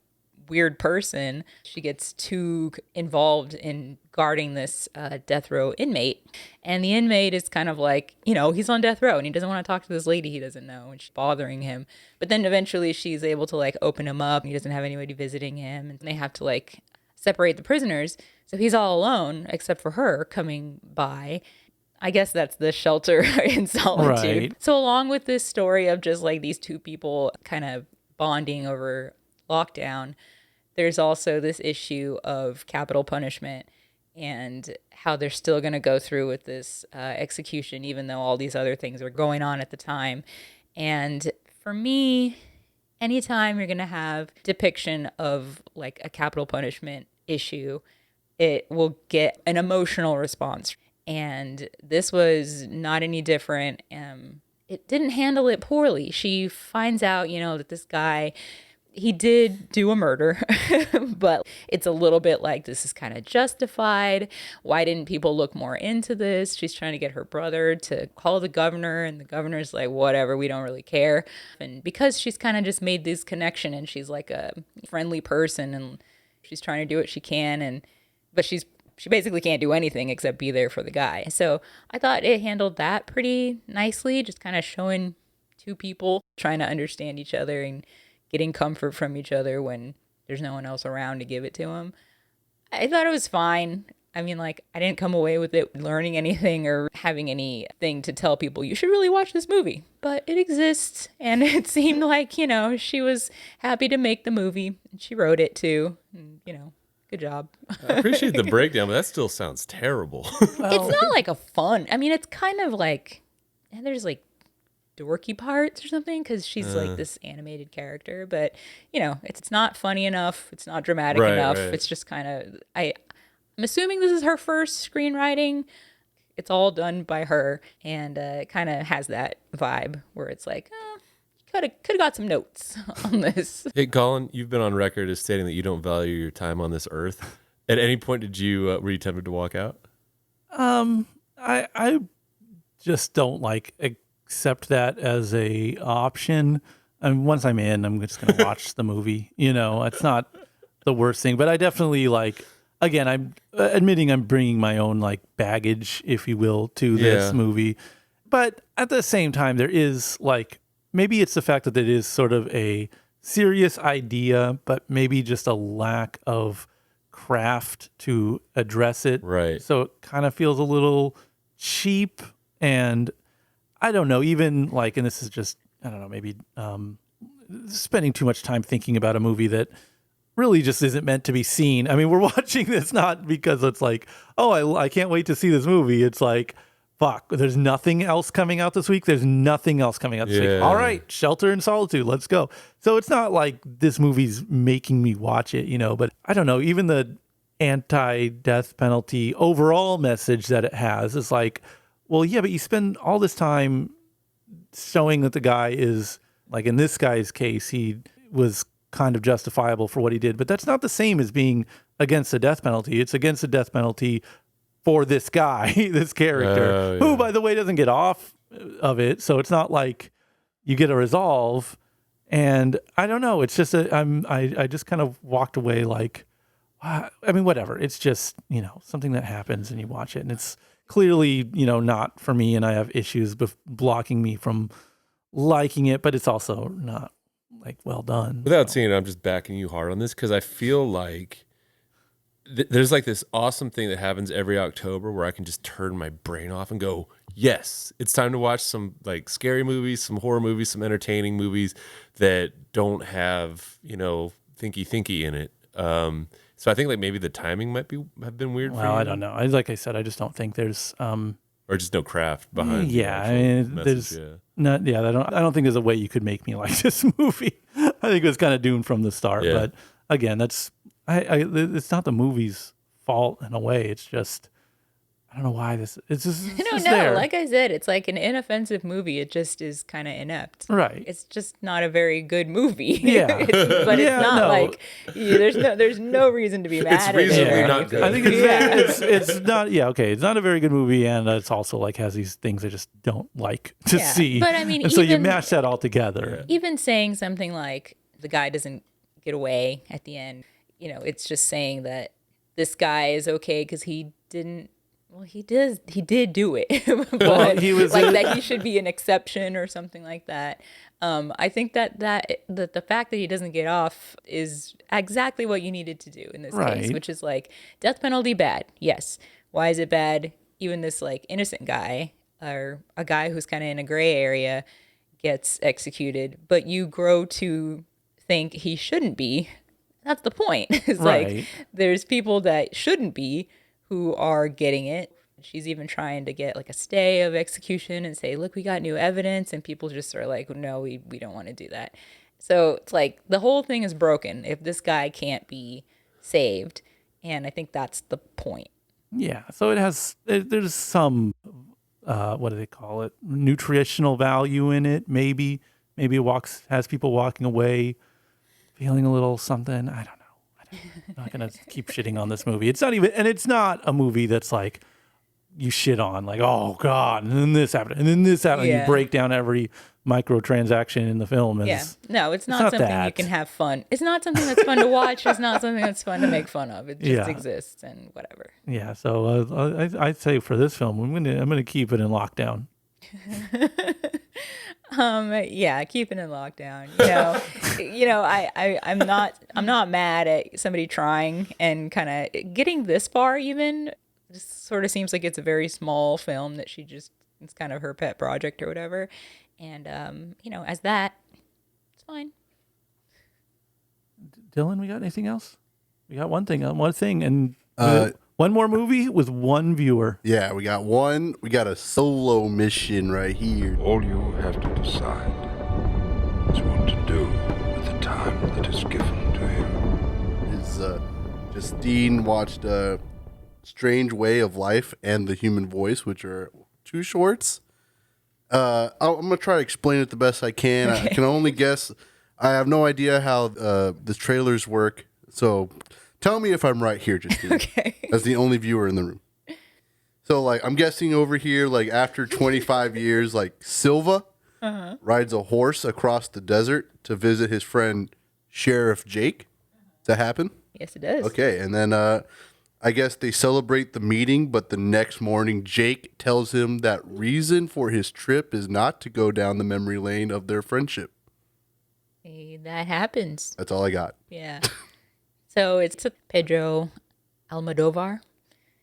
weird person, she gets too involved in guarding this death row inmate, and the inmate is kind of like, he's on death row and he doesn't want to talk to this lady he doesn't know, and she's bothering him. But then eventually she's able to like open him up, and he doesn't have anybody visiting him, and they have to like separate the prisoners, so he's all alone except for her coming by. I guess that's the shelter in solitude. Right. So along with this story of just like these two people kind of bonding over lockdown, there's also this issue of capital punishment and how they're still going to go through with this execution, even though all these other things were going on at the time. And for me, anytime you're going to have depiction of like a capital punishment issue, it will get an emotional response. And this was not any different. It didn't handle it poorly. She finds out, that this guy, he did do a murder, but it's a little bit like, this is kind of justified. Why didn't people look more into this? She's trying to get her brother to call the governor, and the governor's like, whatever, we don't really care. And because she's kind of just made this connection, and she's like a friendly person, and she's trying to do what she can, and but she basically can't do anything except be there for the guy. So I thought it handled that pretty nicely, just kind of showing two people trying to understand each other and getting comfort from each other when there's no one else around to give it to them. I thought it was fine. I mean, like, I didn't come away with it learning anything or having anything to tell people, you should really watch this movie. But it exists, and it seemed like, you know, she was happy to make the movie, and she wrote it too, and, you know, good job. I appreciate the breakdown, but that still sounds terrible. It's not like a fun, I mean, it's kind of like, and there's like dorky parts or something, because she's like this animated character, but, you know, it's not funny enough, it's not dramatic enough, it's just kind of, I'm assuming this is her first screenwriting. It's all done by her, and it kind of has that vibe where it's like, could have got some notes on this. Hey, Colin, you've been on record as stating that you don't value your time on this earth. At any point, were you tempted to walk out? I just don't like accept that as a option. I mean, once I'm in, I'm just gonna watch the movie. You know, it's not the worst thing, but I definitely like. Again, I'm admitting I'm bringing my own like baggage, if you will, to this movie. But at the same time, there is like, maybe it's the fact that it is sort of a serious idea, but maybe just a lack of craft to address it. Right. So it kind of feels a little cheap. And I don't know, even like, and this is just, I don't know, maybe spending too much time thinking about a movie that really just isn't meant to be seen. I mean, we're watching this not because it's like, oh, I can't wait to see this movie. It's like, fuck, there's nothing else coming out this week. There's nothing else coming out this week. All right, Shelter in Solitude, let's go. So it's not like this movie's making me watch it, you know, but I don't know, even the anti-death penalty overall message that it has is like, well, yeah, but you spend all this time showing that the guy is, like in this guy's case, he was kind of justifiable for what he did, but that's not the same as being against the death penalty. It's against the death penalty for this guy, this character, who, by the way, doesn't get off of it. So it's not like you get a resolve. And I don't know. It's just I just kind of walked away like, I mean, whatever. It's just, you know, something that happens and you watch it, and it's clearly, you know, not for me, and I have issues blocking me from liking it, but it's also not like well done. Without seeing it, I'm just backing you hard on this because I feel like there's like this awesome thing that happens every October where I can just turn my brain off and go, yes, it's time to watch some like scary movies, some horror movies, some entertaining movies that don't have, you know, thinky in it. So I think like maybe the timing have been weird for you. Well, I don't know. Like I said, I just don't think there's or just no craft behind. Yeah, I mean, there's not. Yeah, I don't think there's a way you could make me like this movie. I think it was kind of doomed from the start. Yeah. But again, it's not the movie's fault in a way. It's just I don't know why it's just there. Like I said, it's like an inoffensive movie. It just is kind of inept. Right. It's just not a very good movie. Yeah. But it's not like there's no reason to be mad at it. It's reasonably not good. I think it's not. Yeah. Okay. It's not a very good movie, and it's also like has these things I just don't like to see. But I mean, and so you mash that all together. Even saying something like the guy doesn't get away at the end, you know, it's just saying that this guy is okay because he didn't. Well, he did do it, but he was like that he should be an exception or something like that. I think that the fact that he doesn't get off is exactly what you needed to do in this case, which is like death penalty bad. Yes. Why is it bad? Even this like innocent guy or a guy who's kind of in a gray area gets executed, but you grow to think he shouldn't be. That's the point. It's like there's people that shouldn't be who are getting it. She's even trying to get like a stay of execution and say, look, we got new evidence. And people just are like, no, we don't want to do that. So it's like the whole thing is broken if this guy can't be saved. And I think that's the point. Yeah. So there's some, what do they call it? Nutritional value in it. Maybe it has people walking away feeling a little something. I don't know. I'm not going to keep shitting on this movie. It's not a movie that's like you shit on, like, oh God, and then this happened, and then this happened. Yeah. You break down every microtransaction in the film is. Yeah. No, it's not not something you that. can have fun. It's not something that's fun to watch. It's not something that's fun to make fun of. It just Yeah. exists and whatever. Yeah, so I'd say for this film, I'm gonna keep it in lockdown. Yeah, keeping it locked down. I'm not mad at somebody trying and kind of getting this far. Even just sort of seems like it's a very small film that it's kind of her pet project or whatever. And as that, it's fine. Dylan, we got anything else? We got one thing, and one more movie with one viewer. Yeah, we got one. We got a solo mission right here. All you have to decide is what to do with the time that is given to you. Is Justine watched Strange Way of Life and The Human Voice, which are two shorts. I'm gonna try to explain it the best I can. I can only guess. I have no idea how the trailers work, so tell me if I'm right here, Justine. Okay. As the only viewer in the room. So, like, I'm guessing over here, like, after 25 years, like, Silva rides a horse across the desert to visit his friend Sheriff Jake. Does that happen? Yes, it does. Okay, and then I guess they celebrate the meeting, but the next morning, Jake tells him that reason for his trip is not to go down the memory lane of their friendship. Hey, that happens. That's all I got. Yeah. So it's a Pedro Almodovar,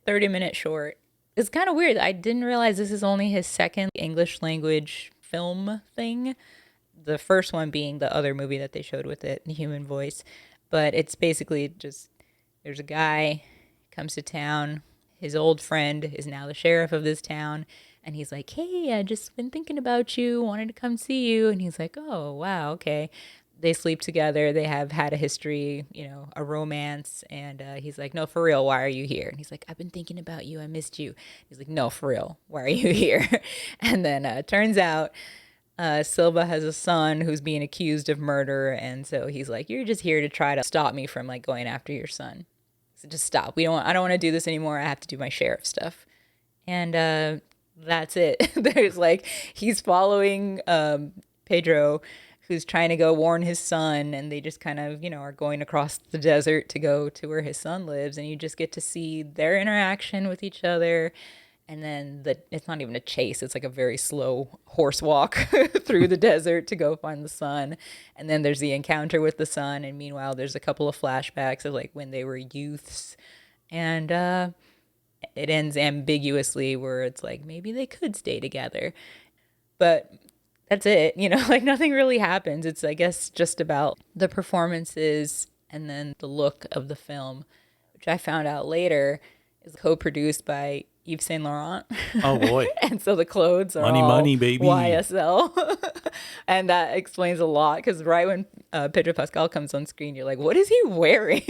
30-minute short. It's kind of weird. I didn't realize this is only his second English language film thing. The first one being the other movie that they showed with it, The Human Voice. But it's basically just, there's a guy, comes to town. His old friend is now the sheriff of this town. And he's like, hey, I just been thinking about you, wanted to come see you. And he's like, oh, wow, okay. They sleep together. They have had a history, a romance. And he's like, no, for real, why are you here? And he's like, I've been thinking about you. I missed you. He's like, no, for real, why are you here? And then turns out Silva has a son who's being accused of murder. And so he's like, you're just here to try to stop me from like going after your son. So just stop. I don't want to do this anymore. I have to do my sheriff stuff. And that's it. There's like, he's following Pedro, who's trying to go warn his son, and they just kind of, are going across the desert to go to where his son lives, and you just get to see their interaction with each other. And then it's not even a chase, it's like a very slow horse walk through the desert to go find the son. And then there's the encounter with the son, and meanwhile there's a couple of flashbacks of like when they were youths. And it ends ambiguously where it's like maybe they could stay together. But that's it, like nothing really happens. It's, I guess, just about the performances and then the look of the film, which I found out later is co-produced by Yves Saint Laurent. Oh boy. And so the clothes are money, baby. YSL. And that explains a lot, because right when Pedro Pascal comes on screen, you're like, what is he wearing?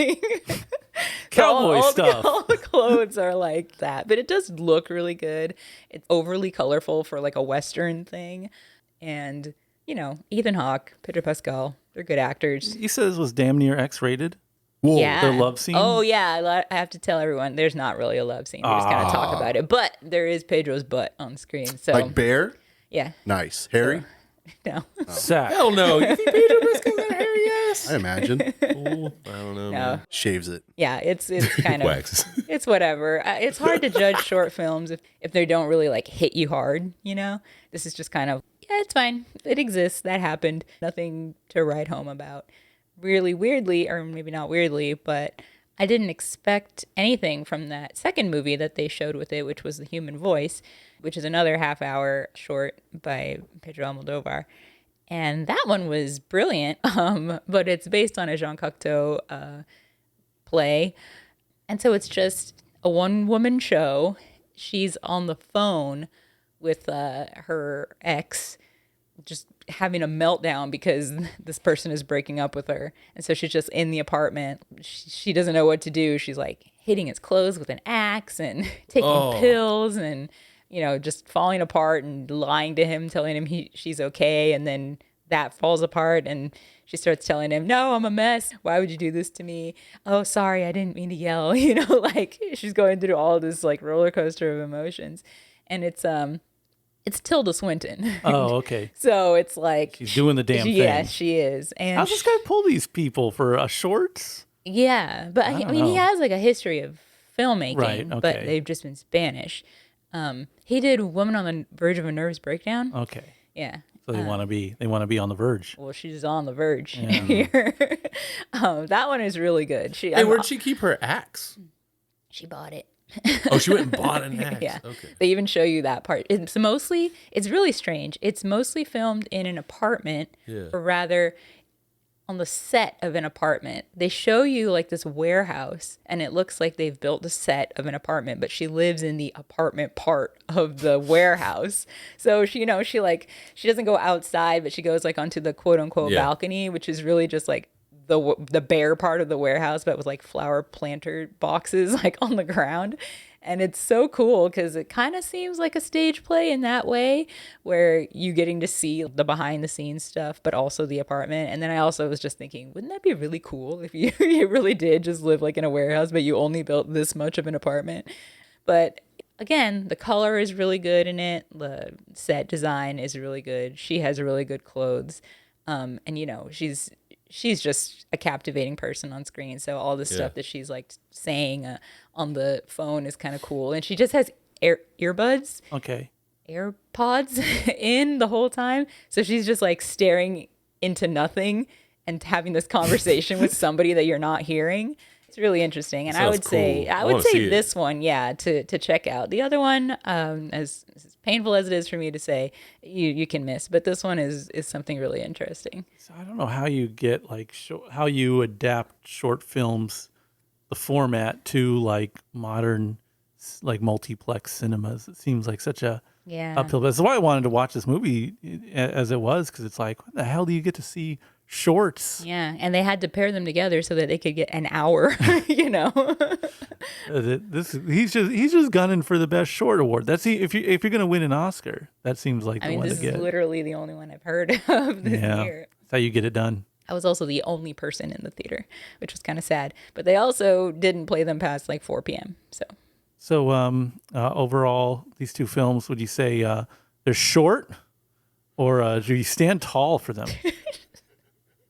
Cowboy stuff. All the clothes are like that. But it does look really good. It's overly colorful for like a Western thing. And, Ethan Hawke, Pedro Pascal, they're good actors. You said this was damn near X-rated? Whoa. Yeah. The love scene? Oh, yeah. I have to tell everyone, there's not really a love scene. We're just going to talk about it. But there is Pedro's butt on screen. So, Like Bear? yeah. Nice. Harry? No. Sack. Hell no. You think Pedro Pascal's got a hairy ass? I imagine. Ooh, I don't know. No. Man. Shaves it. Yeah, it's kind of, Waxes. it's whatever. It's hard to judge short films if they don't really like hit you hard, This is just kind of, yeah, it's fine. It exists. That happened. Nothing to write home about. Really weirdly, or maybe not weirdly, but I didn't expect anything from that second movie that they showed with it, which was The Human Voice, which is another half-hour short by Pedro Almodovar. And that one was brilliant, but it's based on a Jean Cocteau play. And so it's just a one-woman show. She's on the phone with her ex, just having a meltdown because this person is breaking up with her. And so she's just in the apartment. She doesn't know what to do. She's like hitting his clothes with an axe and taking pills and, just falling apart and lying to him, telling him she's okay. And then that falls apart and she starts telling him, no, I'm a mess. Why would you do this to me? Oh, sorry, I didn't mean to yell. Like she's going through all this like roller coaster of emotions. And it's It's Tilda Swinton. Oh, okay. So it's like She's doing the damn thing. Yes, she is. And How's this guy pull these people for a shorts? yeah, but I don't mean, he know. has like a history of filmmaking, Right, but okay. they've just been Spanish. He did Woman on the Verge of a Nervous Breakdown. Okay. Yeah. So they want to be on the verge. Well, she's on the verge here. That one is really good. Hey, where'd she keep her axe? She bought it. Oh, she went and bought an axe. Yeah. Okay. They even show you that part. It's really strange. It's mostly filmed in an apartment, Yeah. or rather on the set of an apartment. They show you like this warehouse, and it looks like they've built a set of an apartment, but she lives in the apartment part of the warehouse. So she doesn't go outside, but she goes like onto the quote unquote Yeah. balcony, which is really just like the bare part of the warehouse, but with like flower planter boxes like on the ground. And it's so cool because it kind of seems like a stage play in that way, where you getting to see the behind the scenes stuff, but also the apartment. And then I also was just thinking, wouldn't that be really cool if you really did just live like in a warehouse, but you only built this much of an apartment? But again, the color is really good in it. The set design is really good. She has really good clothes. And she's just a captivating person on screen. So all the stuff that she's like saying on the phone is kind of cool. And she just has earbuds, Okay. AirPods in the whole time. So she's just like staring into nothing and having this conversation with somebody that you're not hearing. It's really interesting. And I Sounds would say, cool. I I would wanna say see it. this one, to check out. The other one, as painful as it is for me to say, you can miss. But this one is something really interesting. So I don't know how you get like how you adapt short films, the format to like modern, like multiplex cinemas. It seems like such a Yeah. uphill. That's why I wanted to watch this movie as it was, because it's like, what the hell do you get to see shorts? Yeah, and they had to pair them together so that they could get an hour, He's just gunning for the best short award. That's if you're gonna win an Oscar, that seems like I the mean, one this to is get. literally the only one I've heard of this Yeah, year. that's how you get it done. I was also the only person in the theater, which was kind of sad. But they also didn't play them past like 4 p.m. So Overall, these two films, would you say they're short, or do you stand tall for them?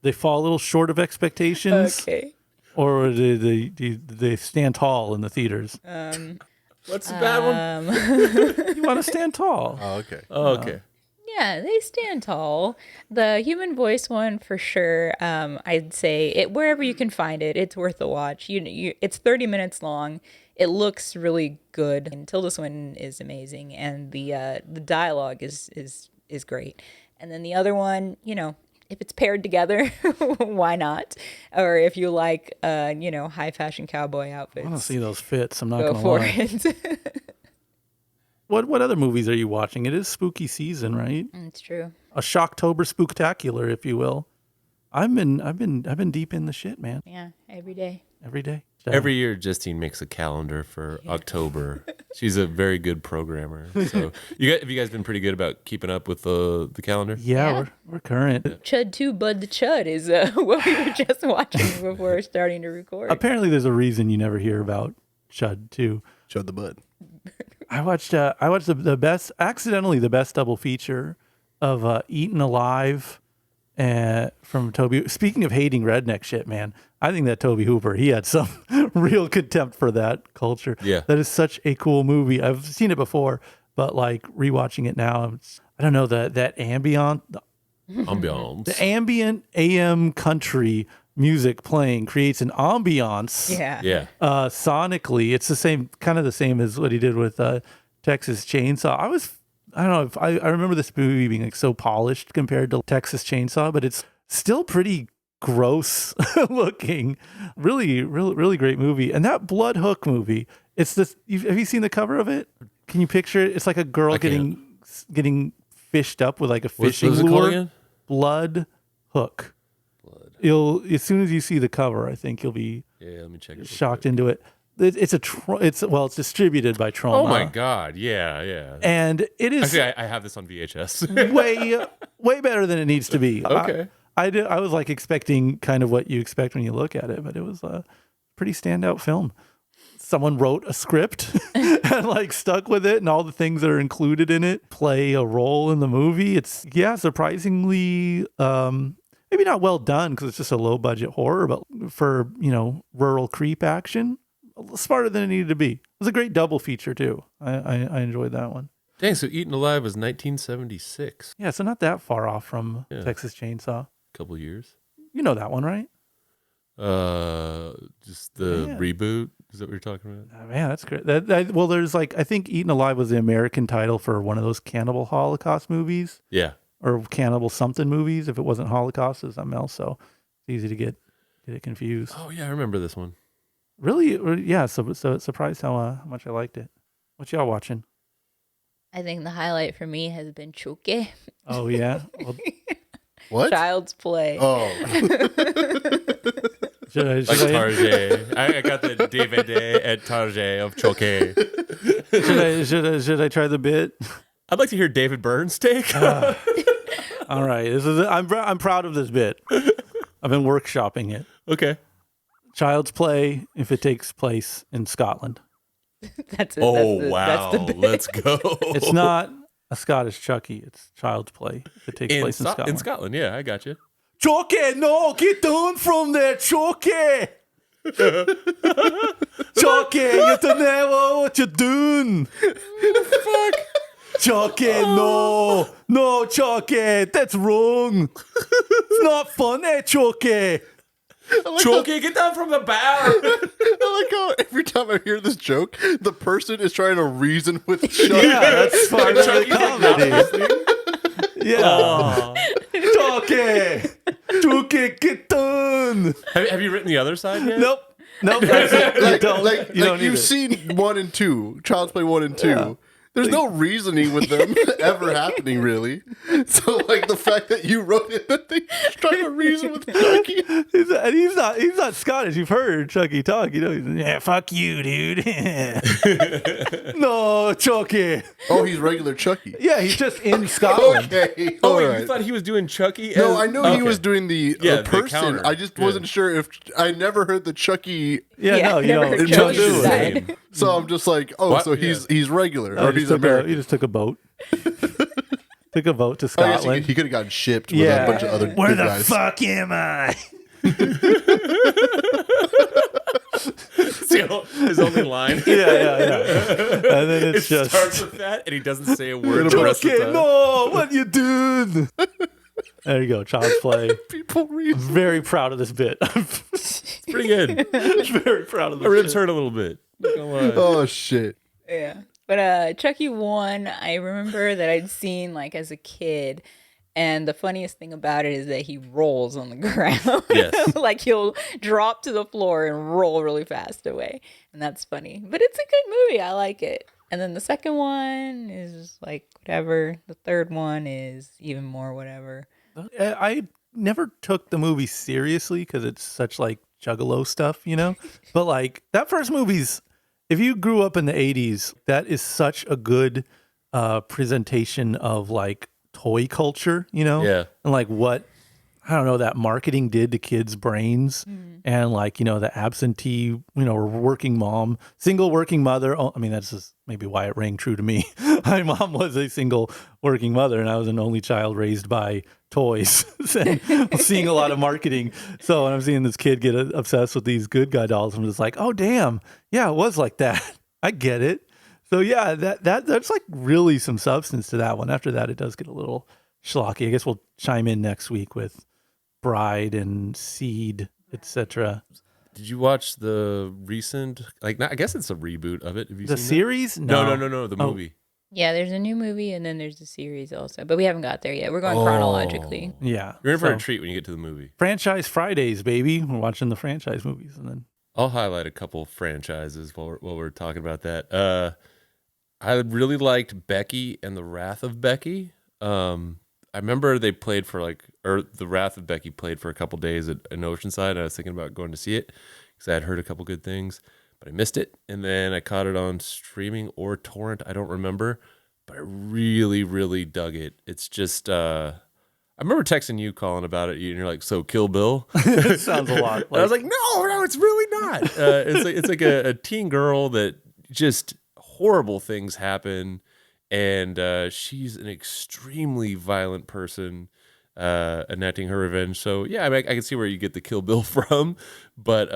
They fall a little short of expectations, okay. or do they stand tall in the theaters? What's the bad one? You want to stand tall. Oh, okay. Oh, okay. Yeah, they stand tall. The Human Voice one for sure. I'd say it wherever you can find it. It's worth the watch. It's 30 minutes long. It looks really good. And Tilda Swinton is amazing, and the dialogue is great. And then the other one, if it's paired together, why not? Or if you like, high fashion cowboy outfits, I want to see those fits. I'm not go gonna for lie. it. What other movies are you watching? It is spooky season, right? It's true. A Shocktober spooktacular, if you will. I've been deep in the shit, man. Yeah, every day. Every day. Every year, Justine makes a calendar for October. She's a very good programmer. So, have you guys been pretty good about keeping up with the calendar? Yeah, Yeah. we're current. Chud 2 Bud the Chud is what we were just watching before starting to record. Apparently, there's a reason you never hear about Chud too. Showed the bud. I watched the best double feature of Eaten Alive from Toby. Speaking of hating redneck shit, man, I think that Toby Hooper, he had some real contempt for that culture. Yeah. That is such a cool movie. I've seen it before, but like rewatching it now, I don't know, that ambient, Ambiance. the ambient AM country music playing creates an ambiance. Yeah. Yeah. Sonically, it's kind of the same as what he did with Texas Chainsaw. I don't know if I remember this movie being like so polished compared to Texas Chainsaw, but it's still pretty gross looking. Really, really, really great movie. And that Blood Hook movie, it's this. Have you seen the cover of it? Can you picture it? It's like a girl I can't. getting fished up with like a What's fishing it called lure. again? Blood Hook. You'll as soon as you see the cover, I think you'll be Yeah, let me check it. real shocked quick. into it. It's distributed by Trauma. Oh my God. Yeah, yeah. And it is Actually, I have this on VHS. way better than it needs to be. Okay. I was like expecting kind of what you expect when you look at it, but it was a pretty standout film. someone wrote a script and like stuck with it, and all the things that are included in it play a role in the movie. It's surprisingly maybe not well done because it's just a low budget horror, but for rural creep action, smarter than it needed to be. It was a great double feature too. I enjoyed that one. Dang, so Eaten Alive was 1976. Yeah, so not that far off from Texas Chainsaw. Couple years. You know that one, right? Just the reboot. Is that what you're talking about? Oh, man, that's great. Well, there's like, I think Eaten Alive was the American title for one of those cannibal Holocaust movies. Yeah. Or cannibal something movies. If it wasn't Holocaust, it's something else. So it's easy to get it confused. Oh yeah, I remember this one. Really? Yeah. So surprised how much I liked it. What y'all watching? I think the highlight for me has been Choke. Oh yeah. Well, What? Child's Play. Oh. should Like I, Target. I got the DVD at Target of Choke. should I try the bit? I'd like to hear David Byrne's take. All right. I'm proud of this bit. I've been workshopping it. Okay. Child's Play if it takes place in Scotland. That's it. Oh, That's the wow. bit. Let's go. It's not a Scottish Chucky. It's Child's Play if it takes place in Scotland. In Scotland, yeah, I got you. Chucky, no, get down from there, Chucky. Chucky, you don't know what you're doing. Fuck. Chucky, no, Chucky, that's wrong. It's not funny, Chucky. Choky, get down from the bar. I like how every time I hear this joke, the person is trying to reason with Chucky. Yeah, that's part of the comedy. Yeah. Chucky, get down. Have you written the other side yet? Nope. That's it. You don't need you've it. seen 1 and 2, Child's Play 1 and 2. There's no reasoning with them ever happening, really. So, like, the fact that you wrote it, that they trying to reason with Chucky. He's not Scottish. You've heard Chucky talk. He's, fuck you, dude. No, Chucky. Oh, he's regular Chucky. Yeah, he's just in Scotland. Okay. Oh, all wait, right. you thought he was doing Chucky? No, I know he was doing the the person. counter. I just wasn't sure if I never heard the Chucky. Yeah, no, you never don't. heard You don't Chucky's do it. side. So I'm just like, oh, What? so he's regular No, or he he's just American. he just took a boat. Took a boat to I guess Scotland. he could have gotten shipped with Yeah. a bunch of other Where good the guys. fuck am I? It's his only line. Yeah. And then It it's just starts with that, and he doesn't say a word the rest of the Chucky, time. no, what you doing? There you go, Child's Play. People read. Very proud of this bit. I'm It's pretty good. very proud of this My ribs bit. hurt a little bit. Not gonna lie. Oh shit! Yeah. But Chucky 1, I remember that I'd seen like as a kid. And the funniest thing about it is that he rolls on the ground. Yes. Like he'll drop to the floor and roll really fast away. And that's funny. But it's a good movie. I like it. And then the second one is just like whatever. The third one is even more whatever. I never took the movie seriously because it's such like juggalo stuff, But like that first movie's, if you grew up in the 80s, that is such a good presentation of like toy culture, Yeah. and like what, I don't know, that marketing did to kids' brains, and like, the absentee, working mom, single working mother. Oh, I mean, that's just maybe why it rang true to me. My mom was a single working mother, and I was an only child raised by toys, and seeing a lot of marketing. So when I'm seeing this kid get obsessed with these good guy dolls, I'm just like, oh damn, yeah, it was like that. I get it. So yeah, that's like really some substance to that one. After that, it does get a little schlocky. I guess we'll chime in next week with Bride and Seed, etc. Did you watch the recent? I guess it's a reboot of it. Have you The seen series? that? No. The movie. Yeah, there's a new movie and then there's a series also. But we haven't got there yet. We're going chronologically. Yeah. You're in for So, a treat when you get to the movie. Franchise Fridays, baby. We're watching the franchise movies, and then I'll highlight a couple franchises while we're talking about that. I really liked Becky and the Wrath of Becky. I remember they played for the Wrath of Becky played for a couple days in Oceanside. And I was thinking about going to see it because I had heard a couple good things, but I missed it. And then I caught it on streaming or torrent. I don't remember, but I really, really dug it. It's just, I I remember texting you, Colin, about it, and you're like, "So Kill Bill?" It sounds a lot. And I was like, "No, it's really not." It's like a teen girl that just horrible things happen, and she's an extremely violent person enacting her revenge. So yeah, I mean, I can see where you get the Kill Bill from, but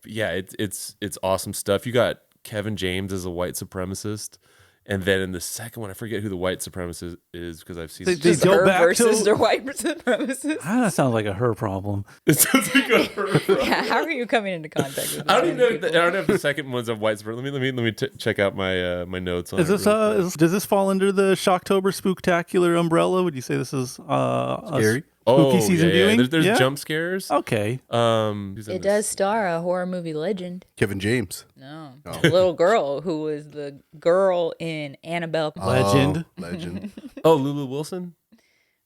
yeah, it's awesome stuff. You got Kevin James as a white supremacist. And then in the second one, I forget who the white supremacist is because I've seen They it. Just go her back versus to- their white supremacists. That sounds like a her problem. It sounds like a her problem. Yeah, how are you coming into contact with I don't even know. people? I don't know if the second one's of white supremacy. Let me check out my my notes on Is it this real quick. does this fall under the Shocktober Spooktacular umbrella? Would you say this is Scary? spooky season viewing? There's Yeah? jump scares. Okay. Who's in It this? does star a horror movie legend. Kevin James. No, a little girl who was the girl in Annabelle. Legend. Oh, legend. Oh, Lulu Wilson.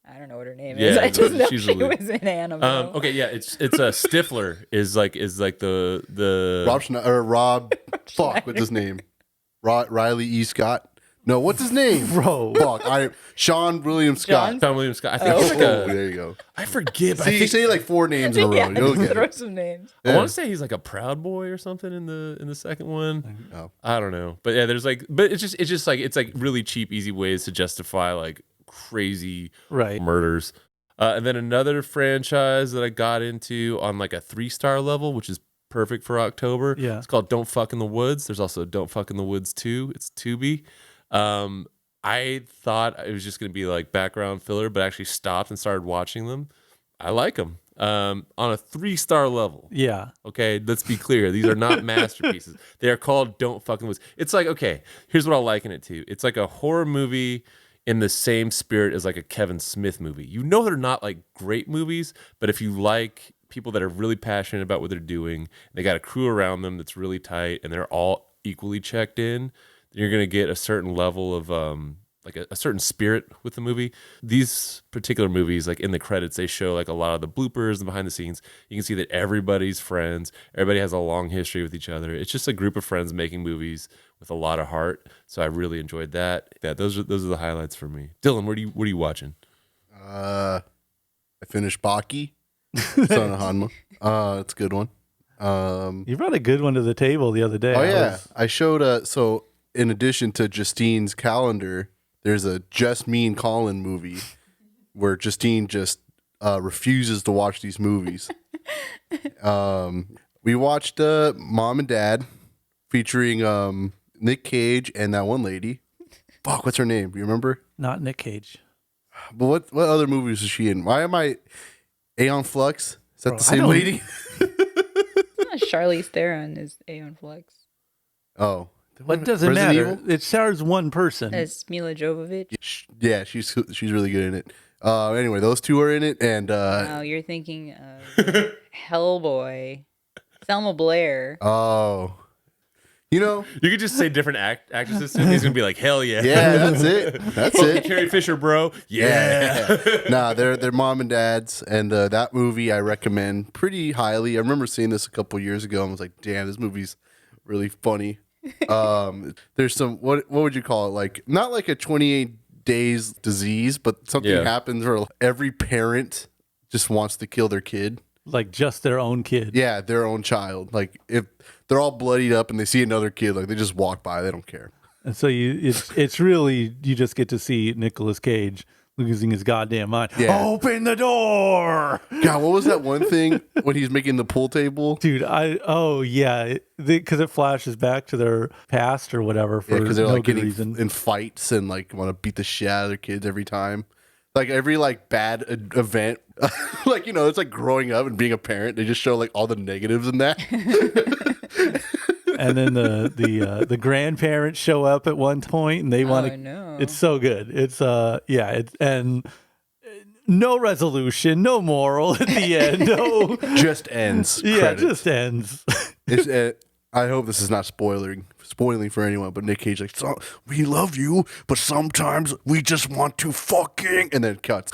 I don't know what her name Yeah, is. I just know she's she the lead. was in Annabelle. Okay, yeah, it's a Stifler is like the Rob. Fuck, what's his name? Riley E. Scott. No, what's his name? Bro. Fuck, Sean William Scott. John William Scott. I think Oh. he's like Oh, a. there you go. I forget. But See, I you think say like 4 names in a row. yeah, You'll just get throw it. some names. I want to say he's like a Proud Boy or something in the second one. Oh. I don't know, but yeah, there's like, but it's just like it's like really cheap, easy ways to justify like crazy Right. murders. And then another franchise that I got into on like a 3-star level, which is perfect for October. Yeah. It's called Don't Fuck in the Woods. There's also Don't Fuck in the Woods 2. It's Tubi. I thought it was just going to be like background filler, but I actually stopped and started watching them. I like them. On a 3-star level. Yeah. Okay, let's be clear. These are not masterpieces. They are called Don't Fucking Woods. It's like, okay, here's what I'll liken it to. It's like a horror movie in the same spirit as like a Kevin Smith movie. You know they're not like great movies, but if you like people that are really passionate about what they're doing, they got a crew around them that's really tight, and they're all equally checked in, then you're going to get a certain level of like a certain spirit with the movie. These particular movies, like in the credits, they show like a lot of the bloopers and behind the scenes. You can see that everybody's friends. Everybody has a long history with each other. It's just a group of friends making movies with a lot of heart. So I really enjoyed that. Yeah, those are the highlights for me. Dylan, what are you watching? I finished Baki. Son of Hanma. It's a good one. You brought a good one to the table the other day. Oh yeah, I showed. So in addition to Justine's calendar, there's a Just Me and Colin movie where Justine just refuses to watch these movies. We watched Mom and Dad, featuring Nick Cage and that one lady. Fuck, what's her name? You remember? Not Nick Cage. But what other movies is she in? Why am I Aeon Flux? Is that Bro, the I same don't- lady? Charlize Theron is Aeon Flux. Oh, What does it Resident matter? Evil? It stars one person. It's Mila Jovovich. Yeah, she's really good in it. Anyway, those two are in it, and Oh, you're thinking of Hellboy, Selma Blair. oh, you know, You could just say different actresses, and he's gonna be like, hell yeah. yeah, that's it. That's Fucking it. Carrie Fisher, bro. Yeah. Nah, they're mom and dads, and that movie I recommend pretty highly. I remember seeing this a couple years ago and was like, damn, this movie's really funny. There's some what would you call it? Like not like a 28 days disease, but something Yeah. happens where every parent just wants to kill their kid. Like just their own kid. Yeah, their own child. Like if they're all bloodied up and they see another kid, like they just walk by, they don't care. And so it's really, you just get to see Nicolas Cage losing his goddamn mind. Yeah. Open the door, God, what was that one thing when he's making the pool table? dude. Because it flashes back to their past or whatever for Yeah, because they're no like good getting reason. in fights and like want to beat the shit out of their kids every time. Like every like bad event, like it's like growing up and being a parent. They just show like all the negatives in that. And then the grandparents show up at one point and they want to. Oh, no. It's so good. It's and no resolution, no moral at the end. No, Just ends. yeah, it Credits. just ends. It's, I hope this is not spoiling for anyone, but Nick Cage like, so, we love you, but sometimes we just want to fucking, and then cuts.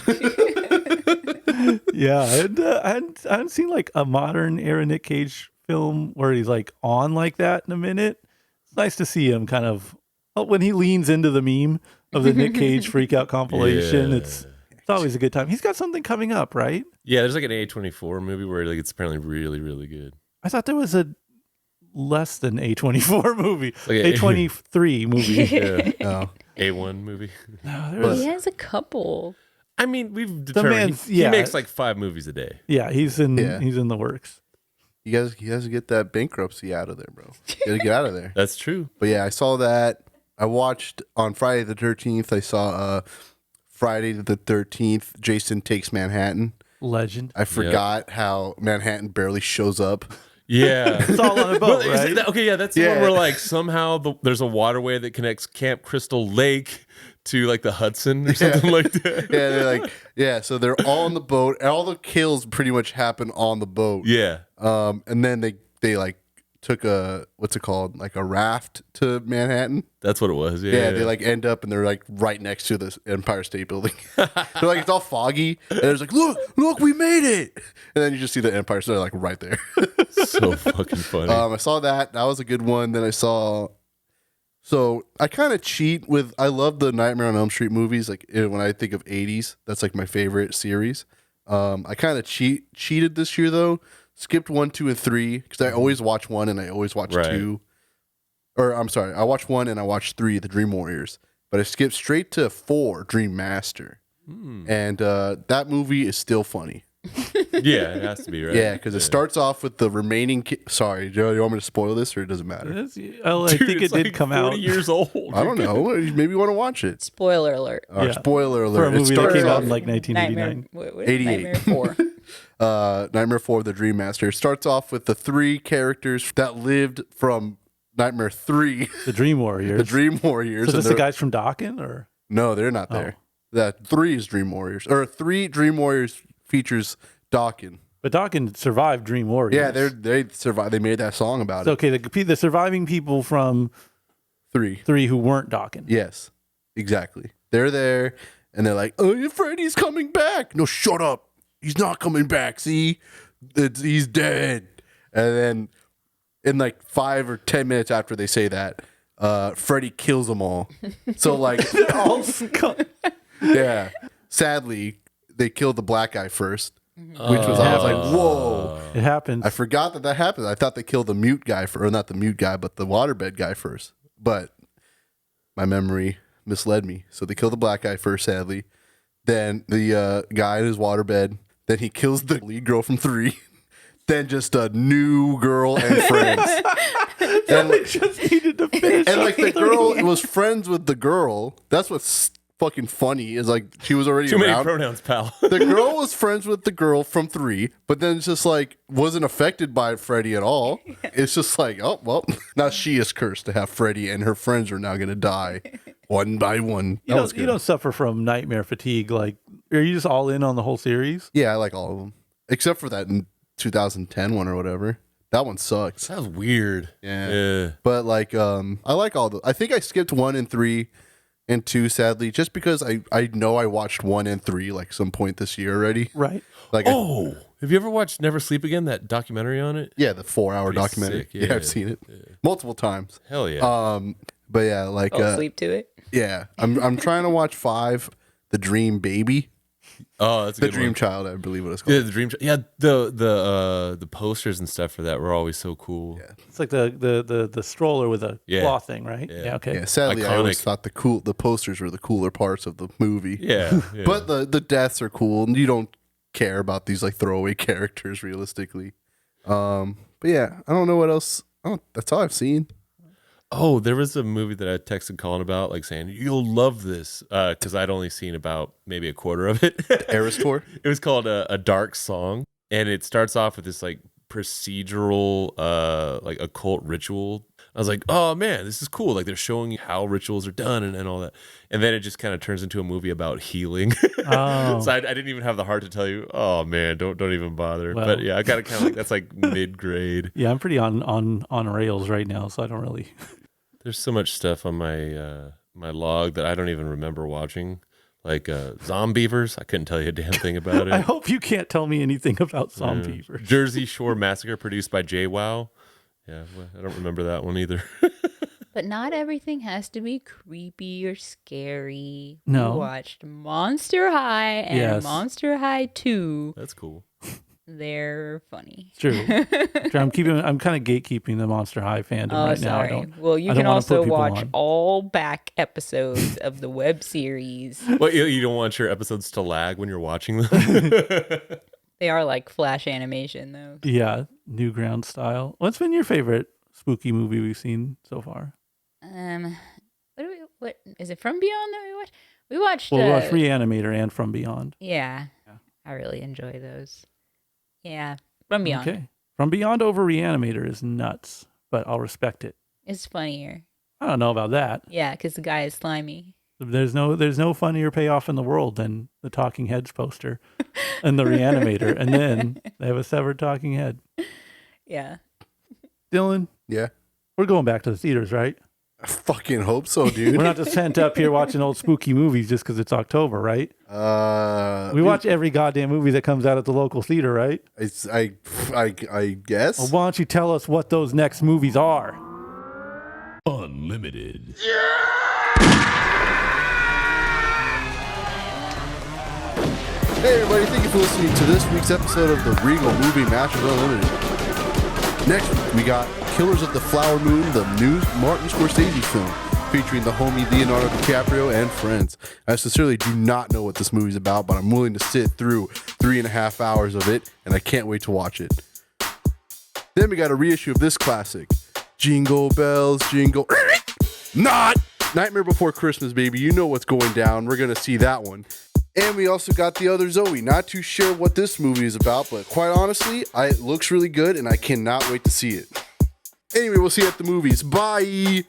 Yeah, and I hadn't seen like a modern era Nick Cage film where he's like on like that in a minute. It's nice to see him kind of when he leans into the meme of the Nick Cage freak out compilation. Yeah. It's It's always a good time. He's got something coming up, right? Yeah, there's like an A24 movie where like it's apparently really, really good. I thought there was a less than A24 movie, Like a- A23 movie. Yeah. Oh. A1 movie. No, there was- He has a couple. I mean, we've determined man's- he yeah. makes like 5 movies a day. yeah, he's in the works. You guys get that bankruptcy out of there, bro. You gotta get out of there. That's true. But yeah, I saw that. I watched on Friday the 13th. I saw Friday the 13th. Jason Takes Manhattan. Legend. I forgot how Manhattan barely shows up. Yeah. It's all on a boat, Well, is right? it that- okay, yeah, that's the Yeah. one where like somehow there's a waterway that connects Camp Crystal Lake to like the Hudson or something like that. Yeah, they're like, so they're all on the boat. And all the kills pretty much happen on the boat. Yeah. And then they like took a, what's it called? Like a raft to Manhattan. That's what it was. Yeah. Yeah, they like end up and they're like right next to the Empire State Building. They're like, it's all foggy. And it's like, look, we made it. And then you just see the Empire State like right there. so fucking funny. I saw that. That was a good one. Then I saw. So I kind of cheat with. I love the Nightmare on Elm Street movies. Like when I think of 80s, that's like my favorite series. I kind of cheated this year though. Skipped 1, 2, and 3 because I always watch 1 and I always watch Right. 2. Or I'm sorry, I watched 1 and I watched 3, The Dream Warriors. But I skipped straight to 4, Dream Master. And that movie is still funny. Yeah, it has to be, right? Yeah, because it starts off with the remaining. Sorry, Joe, you want me to spoil this or it doesn't matter? I Dude, think it it's did like come 40 out years old. I don't know. Maybe you want to watch it. Spoiler alert. Or Yeah. spoiler alert. for a It movie that starts came out off- in like 1989. Nightmare, 88. Nightmare 4. Nightmare 4, The Dream Master. It starts off with the 3 characters that lived from Nightmare 3, The Dream Warriors. the Dream Warriors. So and this the they're- guys from Dawkins, or No, they're not there. That 3 is Dream Warriors. Or 3 Dream Warriors features Dawkins. but Dawkins survived Dream Warriors. Yeah, they survived. They made that song about So, it. okay. The surviving people from 3. 3 who weren't Dawkins. Yes, exactly. They're there, and they're like, "Oh, Freddy's coming back." No, shut up. He's not coming back. See, he's dead. And then, in like 5 or 10 minutes after they say that, Freddy kills them all. So like, All scu- yeah. Sadly, they killed the black guy first, which was I was like, "Whoa." it happens. I forgot that happened. I thought they killed the mute guy or not the mute guy, but the waterbed guy first. But my memory misled me. So they killed the black guy first, sadly. Then the guy in his waterbed. Then he kills the lead girl from 3. Then just a new girl and friends. and, just needed to finish. and like the girl was friends with the girl. That's what's fucking funny is like she was already Too many around. pronouns, pal. The girl was friends with the girl from 3, but then it's just like wasn't affected by Freddy at all. It's just like, oh well, now she is cursed to have Freddy, and her friends are now gonna die one by one. That was good. You don't suffer from nightmare fatigue. Like, are you just all in on the whole series? Yeah, I like all of them except for that in 2010 one or whatever. That one sucks. That was weird. Yeah. But like, I like all the. I think I skipped 1 and 3 and 2, sadly, just because I know I watched 1 and 3 like some point this year already. Right. Like, Oh, have you ever watched Never Sleep Again? That documentary on it? yeah, the 4-hour Pretty documentary. sick, Yeah, yeah. I've seen it multiple times. Hell yeah. But yeah, like, I'll sleep to it. yeah, I'm trying to watch 5, The Dream Baby, oh, that's a The good Dream one. Child, I believe what it's Yeah, called. the dream. Yeah, the posters and stuff for that were always so cool. Yeah. It's like the stroller with a Yeah. claw thing, right? Yeah. Okay. Yeah, sadly, I always Iconic. thought the posters were the cooler parts of the movie. Yeah, yeah. But the deaths are cool, and you don't care about these like throwaway characters realistically. But yeah, I don't know what else. Oh, that's all I've seen. Oh, there was a movie that I texted Colin about, like saying you'll love this, because I'd only seen about maybe a quarter of it. ERAS Tour. It was called a Dark Song, and it starts off with this like procedural, like occult ritual. I was like, oh man, this is cool. Like they're showing you how rituals are done and all that, and then it just kind of turns into a movie about healing. Oh. So I didn't even have the heart to tell you, oh man, don't even bother. Well. But yeah, I got it kind of like that's like mid grade. Yeah, I'm pretty on rails right now, so I don't really. There's so much stuff on my my log that I don't even remember watching. Like Zombievers, I couldn't tell you a damn thing about I it. hope you can't tell me anything about zombie. Jersey Shore Massacre, produced by JWoww. Yeah, well, I don't remember that one either. But not everything has to be creepy or scary. No. We watched Monster High and Yes. Monster High 2. That's cool. They're funny. It's true. I'm kind of gatekeeping the Monster High fandom right now. I don't. Well, you I can don't wanna put also people watch on. all back episodes of the web series. What, you don't want your episodes to lag when you're watching them? They are like flash animation, though. Yeah, Newground style. What's been your favorite spooky movie we've seen so far? What is it, From Beyond that we watched? We watched. Well, we watched Reanimator and From Beyond. Yeah, I really enjoy those. Yeah, From Beyond. Okay. From Beyond over Reanimator is nuts, but I'll respect it. It's funnier. I don't know about that. Yeah, because the guy is slimy. There's no funnier payoff in the world than the Talking Heads poster and the Reanimator, and then they have a severed talking head. Yeah. Dylan, Yeah. we're going back to the theaters, right? I fucking hope so, dude. We're not just sent up here watching old spooky movies just because it's October, right? We watch every goddamn movie that comes out at the local theater, right? I guess. Well, why don't you tell us what those next movies are? Unlimited. Hey everybody, thank you for listening to this week's episode of the Regal Movie Masters Unlimited. Next week, we got Killers of the Flower Moon, the new Martin Scorsese film, featuring the homie Leonardo DiCaprio and friends. I sincerely do not know what this movie's about, but I'm willing to sit through 3.5 hours of it, and I can't wait to watch it. Then we got a reissue of this classic, Jingle Bells, Jingle... Not! Nightmare Before Christmas, baby. You know what's going down. We're going to see that one. And we also got The Other Zoe. Not too sure what this movie is about, but quite honestly, it looks really good, and I cannot wait to see it. Anyway, we'll see you at the movies. Bye!